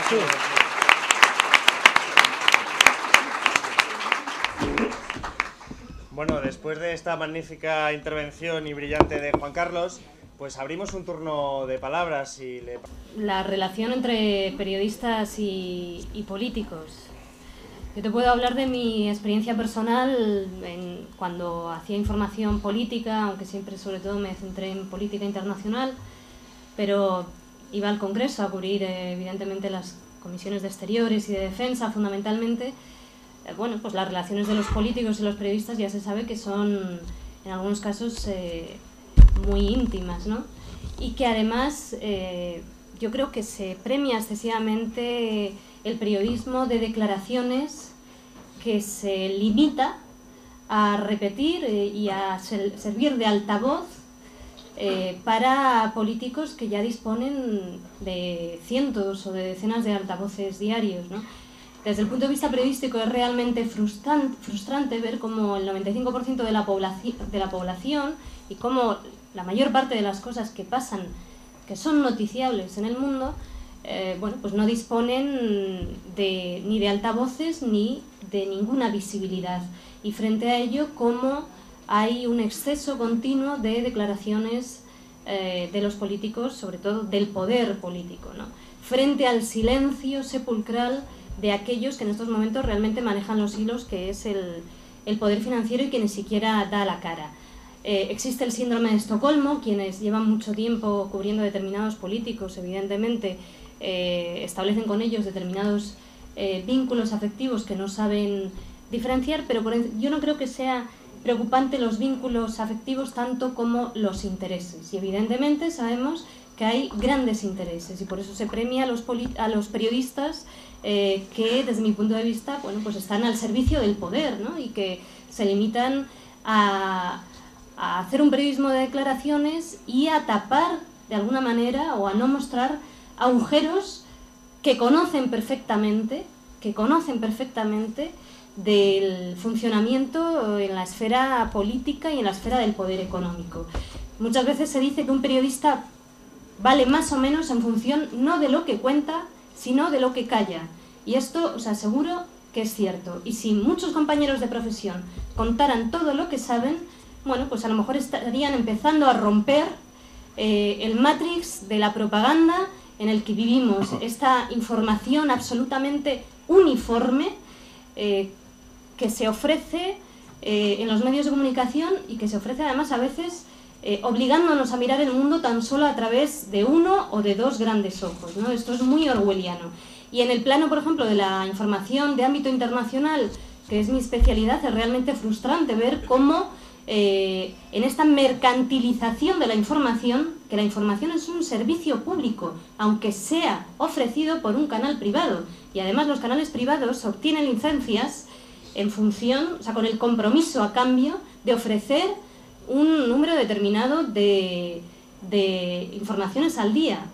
Sí. Bueno, después de esta magnífica intervención y brillante de Juan Carlos, pues abrimos un turno de palabras y La relación entre periodistas y políticos. Yo te puedo hablar de mi experiencia personal cuando hacía información política, aunque siempre sobre todo me centré en política internacional, pero iba al Congreso a cubrir evidentemente las comisiones de exteriores y de defensa fundamentalmente. Bueno, pues las relaciones de los políticos y los periodistas ya se sabe que son en algunos casos muy íntimas, ¿no? Y que además yo creo que se premia excesivamente el periodismo de declaraciones que se limita a repetir y a servir de altavoz para políticos que ya disponen de cientos o de decenas de altavoces diarios, ¿no? Desde el punto de vista periodístico es realmente frustrante ver cómo el 95% de la población y cómo la mayor parte de las cosas que pasan, que son noticiables en el mundo, bueno, pues no disponen ni de altavoces ni de ninguna visibilidad. Y frente a ello, cómo hay un exceso continuo de declaraciones de los políticos, sobre todo del poder político, ¿no? Frente al silencio sepulcral de aquellos que en estos momentos realmente manejan los hilos, que es el poder financiero y que ni siquiera da la cara. Existe el síndrome de Estocolmo. Quienes llevan mucho tiempo cubriendo determinados políticos, evidentemente, establecen con ellos determinados vínculos afectivos que no saben diferenciar, pero yo no creo que sea preocupante los vínculos afectivos tanto como los intereses. Y evidentemente sabemos que hay grandes intereses y por eso se premia a los periodistas que desde mi punto de vista, bueno, pues están al servicio del poder, ¿no? Y que se limitan a hacer un periodismo de declaraciones y a tapar de alguna manera o a no mostrar agujeros que conocen perfectamente del funcionamiento en la esfera política y en la esfera del poder económico. Muchas veces se dice que un periodista vale más o menos en función no de lo que cuenta, sino de lo que calla. Y esto os aseguro que es cierto. Y si muchos compañeros de profesión contaran todo lo que saben, bueno, pues a lo mejor estarían empezando a romper el matrix de la propaganda en el que vivimos, esta información absolutamente uniforme que se ofrece en los medios de comunicación y que se ofrece además a veces obligándonos a mirar el mundo tan solo a través de uno o de dos grandes ojos, ¿no? Esto es muy orwelliano. Y en el plano, por ejemplo, de la información de ámbito internacional, que es mi especialidad, es realmente frustrante ver cómo en esta mercantilización de la información, que la información es un servicio público, aunque sea ofrecido por un canal privado, y además los canales privados obtienen licencias en función, o sea, con el compromiso a cambio de ofrecer un número determinado de informaciones al día,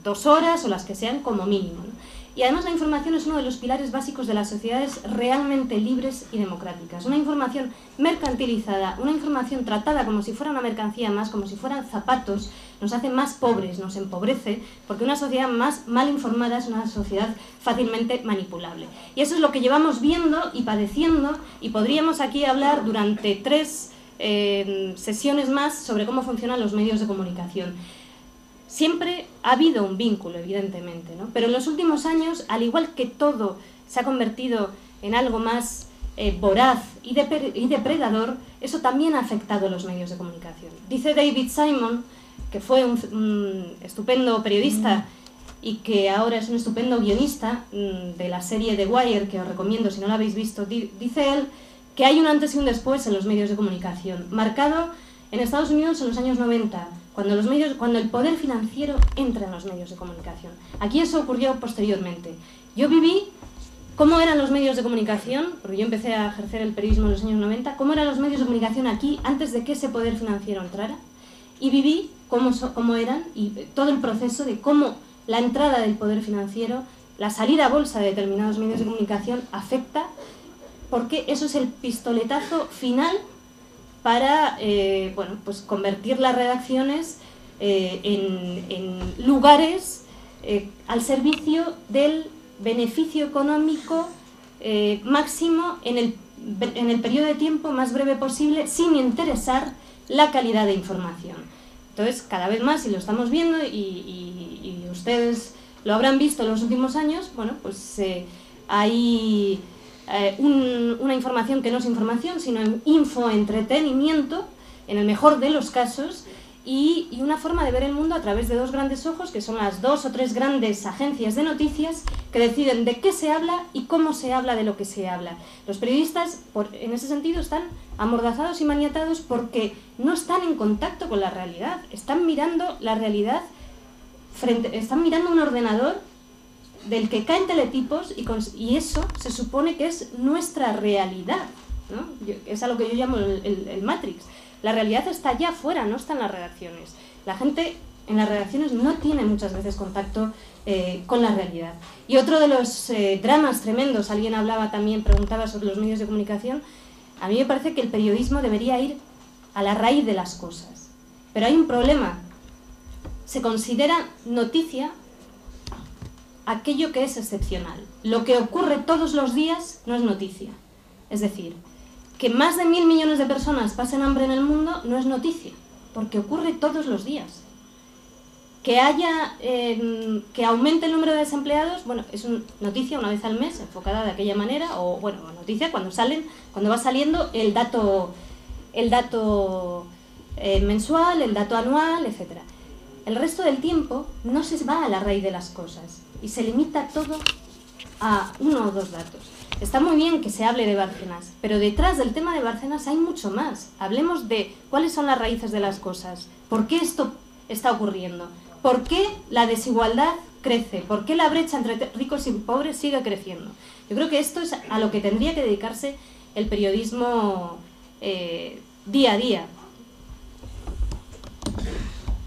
2 horas o las que sean como mínimo, ¿no? Y además la información es uno de los pilares básicos de las sociedades realmente libres y democráticas. Una información mercantilizada, una información tratada como si fuera una mercancía más, como si fueran zapatos, nos hace más pobres, nos empobrece, porque una sociedad más mal informada es una sociedad fácilmente manipulable. Y eso es lo que llevamos viendo y padeciendo, y podríamos aquí hablar durante 3 sesiones más sobre cómo funcionan los medios de comunicación. Siempre ha habido un vínculo, evidentemente, ¿no? Pero en los últimos años, al igual que todo se ha convertido en algo más voraz y depredador, eso también ha afectado a los medios de comunicación. Dice David Simon, que fue un estupendo periodista y que ahora es un estupendo guionista de la serie The Wire, que os recomiendo si no la habéis visto, dice él que hay un antes y un después en los medios de comunicación, marcado en Estados Unidos en los años 90, cuando el poder financiero entra en los medios de comunicación. Aquí eso ocurrió posteriormente. Yo viví cómo eran los medios de comunicación, porque yo empecé a ejercer el periodismo en los años 90, cómo eran los medios de comunicación aquí antes de que ese poder financiero entrara, y viví cómo eran y todo el proceso de cómo la entrada del poder financiero, la salida a bolsa de determinados medios de comunicación afecta, porque eso es el pistoletazo final para bueno, pues convertir las redacciones en lugares al servicio del beneficio económico máximo en el periodo de tiempo más breve posible, sin interesar la calidad de información. Entonces, cada vez más, y lo estamos viendo, y ustedes lo habrán visto en los últimos años, bueno, pues hay una información que no es información, sino infoentretenimiento, en el mejor de los casos, y una forma de ver el mundo a través de 2 grandes ojos, que son las 2 o 3 grandes agencias de noticias que deciden de qué se habla y cómo se habla de lo que se habla. Los periodistas, en ese sentido, están amordazados y maniatados porque no están en contacto con la realidad, están mirando la realidad, están mirando un ordenador del que caen teletipos y eso se supone que es nuestra realidad, ¿no? Es a lo que yo llamo el Matrix. La realidad está allá afuera, no está en las redacciones. La gente en las redacciones no tiene muchas veces contacto con la realidad. Y otro de los dramas tremendos, alguien hablaba también, preguntaba sobre los medios de comunicación, a mí me parece que el periodismo debería ir a la raíz de las cosas. Pero hay un problema. Se considera noticia aquello que es excepcional. Lo que ocurre todos los días no es noticia. Es decir, que más de 1.000 millones de personas pasen hambre en el mundo no es noticia, porque ocurre todos los días. Que aumente el número de desempleados, bueno, es una noticia una vez al mes, enfocada de aquella manera, o bueno, noticia cuando va saliendo el dato mensual, el dato anual, etc. El resto del tiempo no se va a la raíz de las cosas y se limita todo a 1 o 2 datos. Está muy bien que se hable de Bárcenas, pero detrás del tema de Bárcenas hay mucho más. Hablemos de cuáles son las raíces de las cosas, por qué esto está ocurriendo, por qué la desigualdad crece, por qué la brecha entre ricos y pobres sigue creciendo. Yo creo que esto es a lo que tendría que dedicarse el periodismo día a día.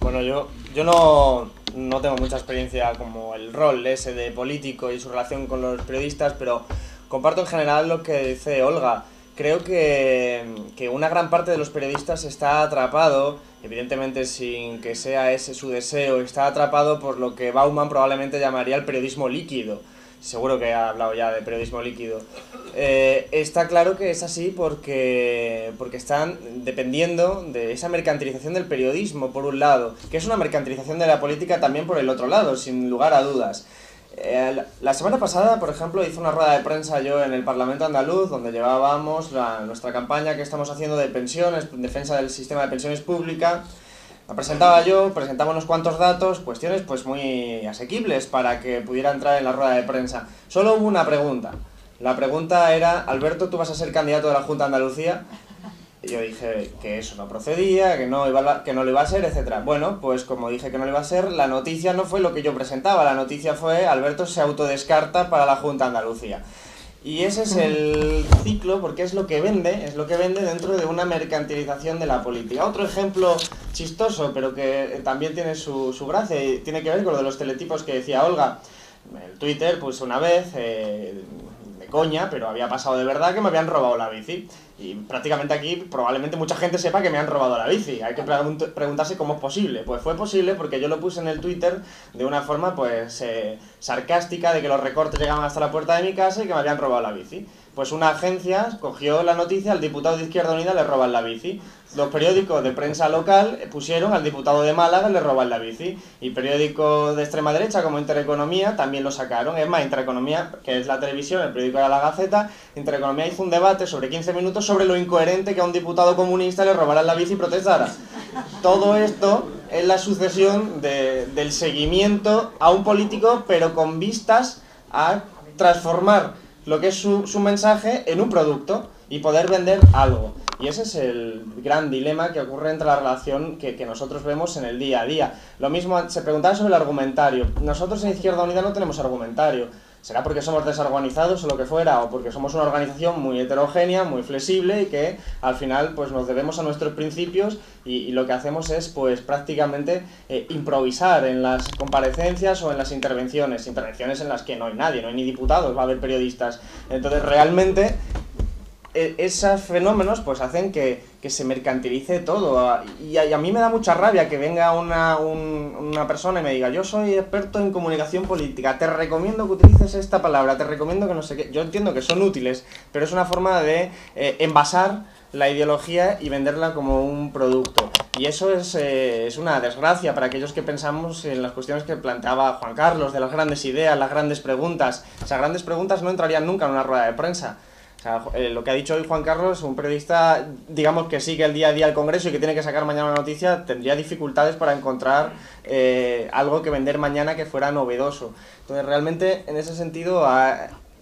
Bueno, yo no tengo mucha experiencia como el rol ese de político y su relación con los periodistas, pero comparto en general lo que dice Olga. Creo que una gran parte de los periodistas está atrapado, evidentemente sin que sea ese su deseo, está atrapado por lo que Bauman probablemente llamaría el periodismo líquido. seguro que ha hablado ya de periodismo líquido. Está claro que es así porque están dependiendo de esa mercantilización del periodismo, por un lado, que es una mercantilización de la política también por el otro lado, sin lugar a dudas. La semana pasada, por ejemplo, hice una rueda de prensa yo en el Parlamento andaluz, donde llevábamos nuestra campaña que estamos haciendo de pensiones, en defensa del sistema de pensiones pública. La presentaba yo, presentaba unos cuantos datos, cuestiones pues muy asequibles para que pudiera entrar en la rueda de prensa. Solo hubo una pregunta. La pregunta era: Alberto, ¿tú vas a ser candidato de la Junta de Andalucía? Y yo dije que eso no procedía, que no lo iba a ser, etc. Bueno, pues como dije que no lo iba a ser, la noticia no fue lo que yo presentaba. La noticia fue: Alberto se autodescarta para la Junta de Andalucía. Y ese es el ciclo, porque es lo que vende dentro de una mercantilización de la política. Otro ejemplo chistoso, pero que también tiene su gracia y tiene que ver con lo de los teletipos que decía Olga. El Twitter, pues una vez, de coña, pero había pasado de verdad, que me habían robado la bici. Y prácticamente aquí probablemente mucha gente sepa que me han robado la bici. Hay que preguntarse cómo es posible. Pues fue posible porque yo lo puse en el Twitter de una forma pues sarcástica, de que los recortes llegaban hasta la puerta de mi casa y que me habían robado la bici. Pues una agencia cogió la noticia: al diputado de Izquierda Unida le roban la bici. Los periódicos de prensa local pusieron: al diputado de Málaga le roban la bici. Y periódicos de extrema derecha como Intereconomía también lo sacaron. Es más, Intereconomía, que es la televisión, el periódico era La Gaceta, Intereconomía hizo un debate sobre 15 minutos sobre lo incoherente que a un diputado comunista le robaran la bici y protestara. Todo esto es la sucesión del seguimiento a un político, pero con vistas a transformar lo que es su mensaje en un producto y poder vender algo. Y ese es el gran dilema que ocurre entre la relación que nosotros vemos en el día a día. Lo mismo, se preguntaba sobre el argumentario. Nosotros en Izquierda Unida no tenemos argumentario. ¿Será porque somos desorganizados o lo que fuera? ¿O porque somos una organización muy heterogénea, muy flexible y que al final pues nos debemos a nuestros principios y lo que hacemos es pues prácticamente improvisar en las comparecencias o en las intervenciones en las que no hay nadie, no hay ni diputados, va a haber periodistas. Entonces realmente esos fenómenos pues hacen que se mercantilice todo, y a mí me da mucha rabia que venga una persona y me diga: yo soy experto en comunicación política, te recomiendo que utilices esta palabra, te recomiendo que no sé qué. Yo entiendo que son útiles, pero es una forma de envasar la ideología y venderla como un producto, y eso es una desgracia para aquellos que pensamos en las cuestiones que planteaba Juan Carlos, de las grandes ideas, las grandes preguntas. Esas grandes preguntas no entrarían nunca en una rueda de prensa. O sea, lo que ha dicho hoy Juan Carlos, un periodista, digamos, que sigue el día a día el Congreso y que tiene que sacar mañana una noticia, tendría dificultades para encontrar algo que vender mañana que fuera novedoso. Entonces, realmente, en ese sentido,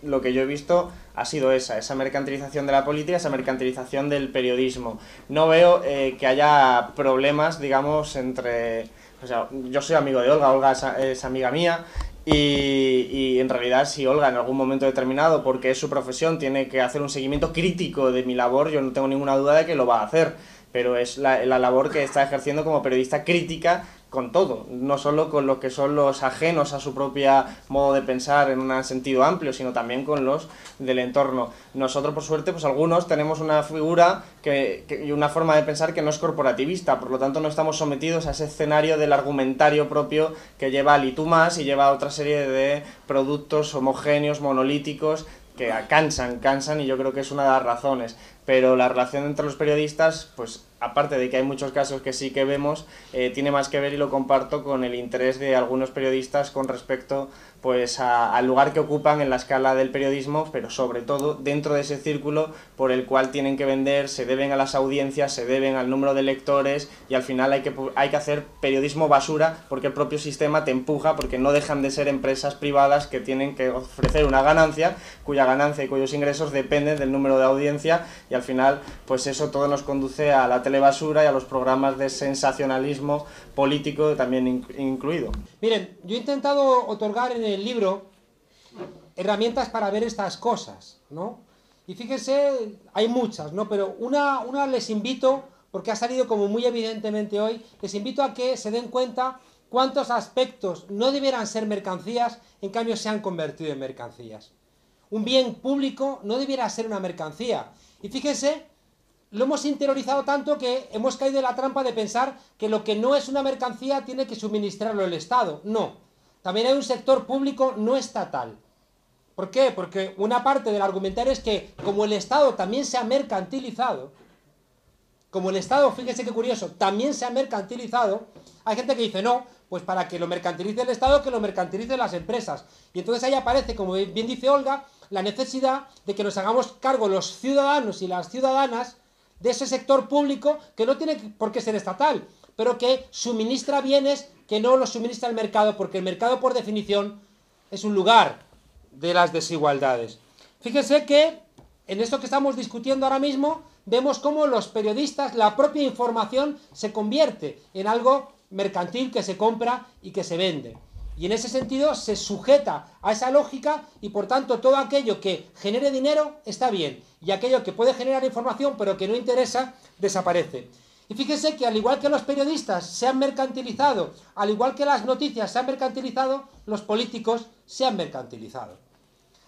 lo que yo he visto ha sido esa mercantilización de la política, esa mercantilización del periodismo. No veo que haya problemas, digamos, entre... O sea, yo soy amigo de Olga, Olga es amiga mía. Y en realidad, si Olga en algún momento determinado, porque es su profesión, tiene que hacer un seguimiento crítico de mi labor, yo no tengo ninguna duda de que lo va a hacer, pero es la labor que está ejerciendo como periodista crítica con todo, no solo con lo que son los ajenos a su propio modo de pensar en un sentido amplio, sino también con los del entorno. Nosotros, por suerte, pues algunos tenemos una figura y una forma de pensar que no es corporativista, por lo tanto no estamos sometidos a ese escenario del argumentario propio que lleva al y tú más y lleva a otra serie de productos homogéneos, monolíticos, que cansan, y yo creo que es una de las razones. Pero la relación entre los periodistas, pues aparte de que hay muchos casos que sí que vemos, tiene más que ver, y lo comparto, con el interés de algunos periodistas con respecto pues al lugar que ocupan en la escala del periodismo, pero sobre todo dentro de ese círculo por el cual tienen que vender, se deben a las audiencias, se deben al número de lectores, y al final hay que hacer periodismo basura porque el propio sistema te empuja, porque no dejan de ser empresas privadas que tienen que ofrecer una ganancia, cuya ganancia y cuyos ingresos dependen del número de audiencia, y al final pues eso todo nos conduce a la telebasura y a los programas de sensacionalismo político también incluido. Miren, yo he intentado otorgar en el libro herramientas para ver estas cosas, ¿no? Y fíjense, hay muchas, ¿no? Pero una les invito, porque ha salido como muy evidentemente hoy, les invito a que se den cuenta cuántos aspectos no debieran ser mercancías, en cambio se han convertido en mercancías. Un bien público no debiera ser una mercancía. Y fíjense, lo hemos interiorizado tanto que hemos caído en la trampa de pensar que lo que no es una mercancía tiene que suministrarlo el Estado. No. También hay un sector público no estatal, ¿Por qué? Porque una parte del argumentario es que como el Estado también se ha mercantilizado, como el Estado, fíjese qué curioso, también se ha mercantilizado, hay gente que dice, no, pues para que lo mercantilice el Estado, que lo mercantilicen las empresas. Y entonces ahí aparece, como bien dice Olga, la necesidad de que nos hagamos cargo los ciudadanos y las ciudadanas de ese sector público que no tiene por qué ser estatal, pero que suministra bienes que no los suministra el mercado, porque el mercado, por definición, es un lugar de las desigualdades. Fíjense que en esto que estamos discutiendo ahora mismo, vemos cómo los periodistas, la propia información se convierte en algo mercantil que se compra y que se vende. Y en ese sentido se sujeta a esa lógica y por tanto todo aquello que genere dinero está bien. Y aquello que puede generar información pero que no interesa, desaparece. Y fíjense que al igual que los periodistas se han mercantilizado, al igual que las noticias se han mercantilizado, los políticos se han mercantilizado.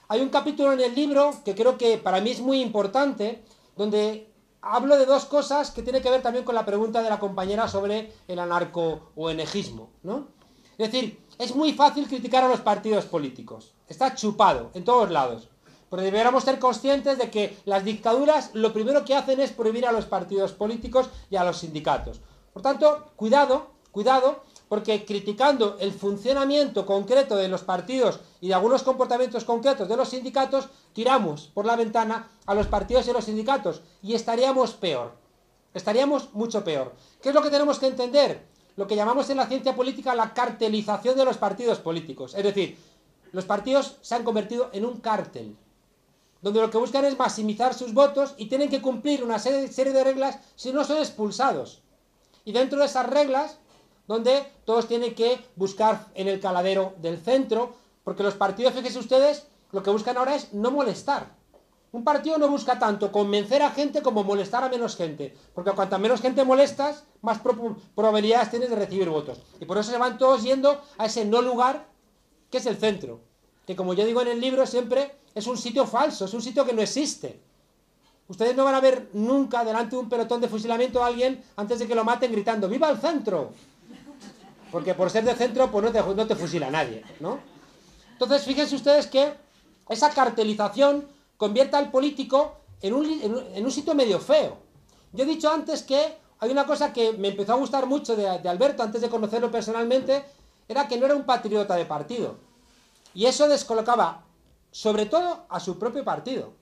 Hay un capítulo en el libro que creo que para mí es muy importante, donde hablo de dos cosas que tienen que ver también con la pregunta de la compañera sobre el anarco-ONGismo, ¿no? Es decir, es muy fácil criticar a los partidos políticos. Está chupado en todos lados. Pero deberíamos ser conscientes de que las dictaduras lo primero que hacen es prohibir a los partidos políticos y a los sindicatos. Por tanto, cuidado, porque criticando el funcionamiento concreto de los partidos y de algunos comportamientos concretos de los sindicatos, tiramos por la ventana a los partidos y a los sindicatos y estaríamos peor. Estaríamos mucho peor. ¿Qué es lo que tenemos que entender? Lo que llamamos en la ciencia política la cartelización de los partidos políticos. Es decir, los partidos se han convertido en un cártel, donde lo que buscan es maximizar sus votos y tienen que cumplir una serie de reglas si no son expulsados. Y dentro de esas reglas, donde todos tienen que buscar en el caladero del centro, porque los partidos, fíjense ustedes, lo que buscan ahora es no molestar. Un partido no busca tanto convencer a gente como molestar a menos gente, porque cuanta menos gente molestas, más probabilidades tienes de recibir votos. Y por eso se van todos yendo a ese no lugar, que es el centro, que como yo digo en el libro siempre, es un sitio falso, es un sitio que no existe. Ustedes no van a ver nunca delante de un pelotón de fusilamiento a alguien antes de que lo maten gritando ¡viva el centro! Porque por ser de centro pues no te fusila nadie, ¿no? Entonces fíjense ustedes que esa cartelización convierte al político en un sitio medio feo. Yo he dicho antes que hay una cosa que me empezó a gustar mucho de Alberto antes de conocerlo personalmente, era que no era un patriota de partido. Y eso descolocaba sobre todo a su propio partido.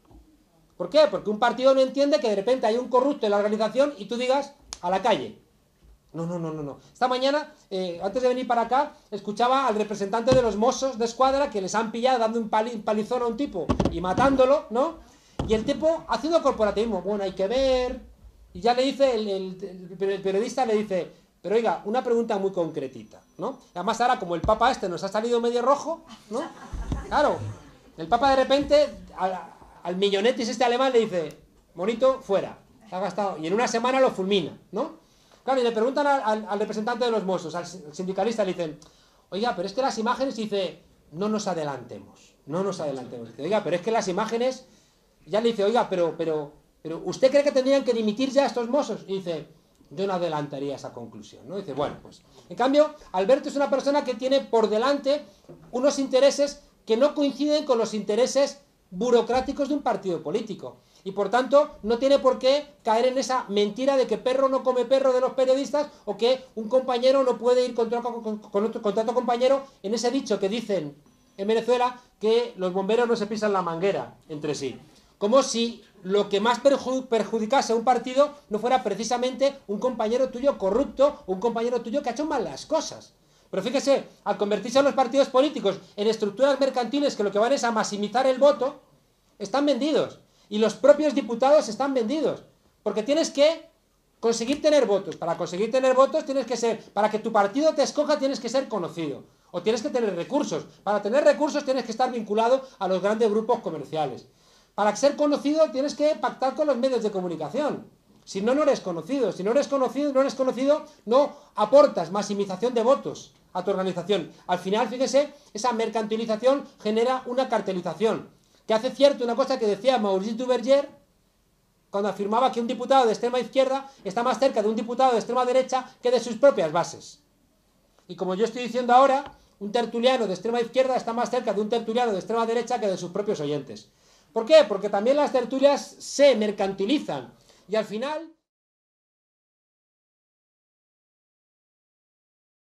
¿Por qué? Porque un partido no entiende que de repente hay un corrupto en la organización y tú digas a la calle. No. Esta mañana, antes de venir para acá, escuchaba al representante de los Mossos de Escuadra que les han pillado dando un palizón a un tipo y matándolo, ¿no? Y el tipo haciendo corporativismo. Bueno, hay que ver. Y ya le dice, el periodista le dice, pero oiga, una pregunta muy concretita, ¿no? Además ahora como el Papa nos ha salido medio rojo, ¿no? Claro, el Papa de repente al millonetis alemán le dice, monito, fuera, se ha gastado. Y en una semana lo fulmina, ¿no? Claro, y le preguntan al representante de los Mossos, al sindicalista, le dicen, oiga, pero es que las imágenes, dice, no nos adelantemos. Dice, oiga, pero es que las imágenes, ya le dice, oiga, pero ¿usted cree que tendrían que dimitir ya estos Mossos? Y dice, yo no adelantaría esa conclusión, ¿no? Dice, bueno, pues, en cambio, Alberto es una persona que tiene por delante unos intereses que no coinciden con los intereses burocráticos de un partido político. Y por tanto, no tiene por qué caer en esa mentira de que perro no come perro de los periodistas o que un compañero no puede ir contra otro compañero en ese dicho que dicen en Venezuela que los bomberos no se pisan la manguera entre sí. Como si lo que más perjudicase a un partido no fuera precisamente un compañero tuyo corrupto o un compañero tuyo que ha hecho mal las cosas. Pero fíjese, al convertirse los partidos políticos en estructuras mercantiles que lo que van es a maximizar el voto, están vendidos. Y los propios diputados están vendidos. Porque tienes que conseguir tener votos. Para conseguir tener votos tienes que ser... Para que tu partido te escoja tienes que ser conocido. O tienes que tener recursos. Para tener recursos tienes que estar vinculado a los grandes grupos comerciales. Para ser conocido tienes que pactar con los medios de comunicación. Si no, no eres conocido. Si no eres conocido, no aportas maximización de votos a tu organización. Al final, fíjese, esa mercantilización genera una cartelización. Que hace cierto una cosa que decía Maurice Duverger cuando afirmaba que un diputado de extrema izquierda está más cerca de un diputado de extrema derecha que de sus propias bases. Y como yo estoy diciendo ahora, un tertuliano de extrema izquierda está más cerca de un tertuliano de extrema derecha que de sus propios oyentes. ¿Por qué? Porque también las tertulias se mercantilizan y al final...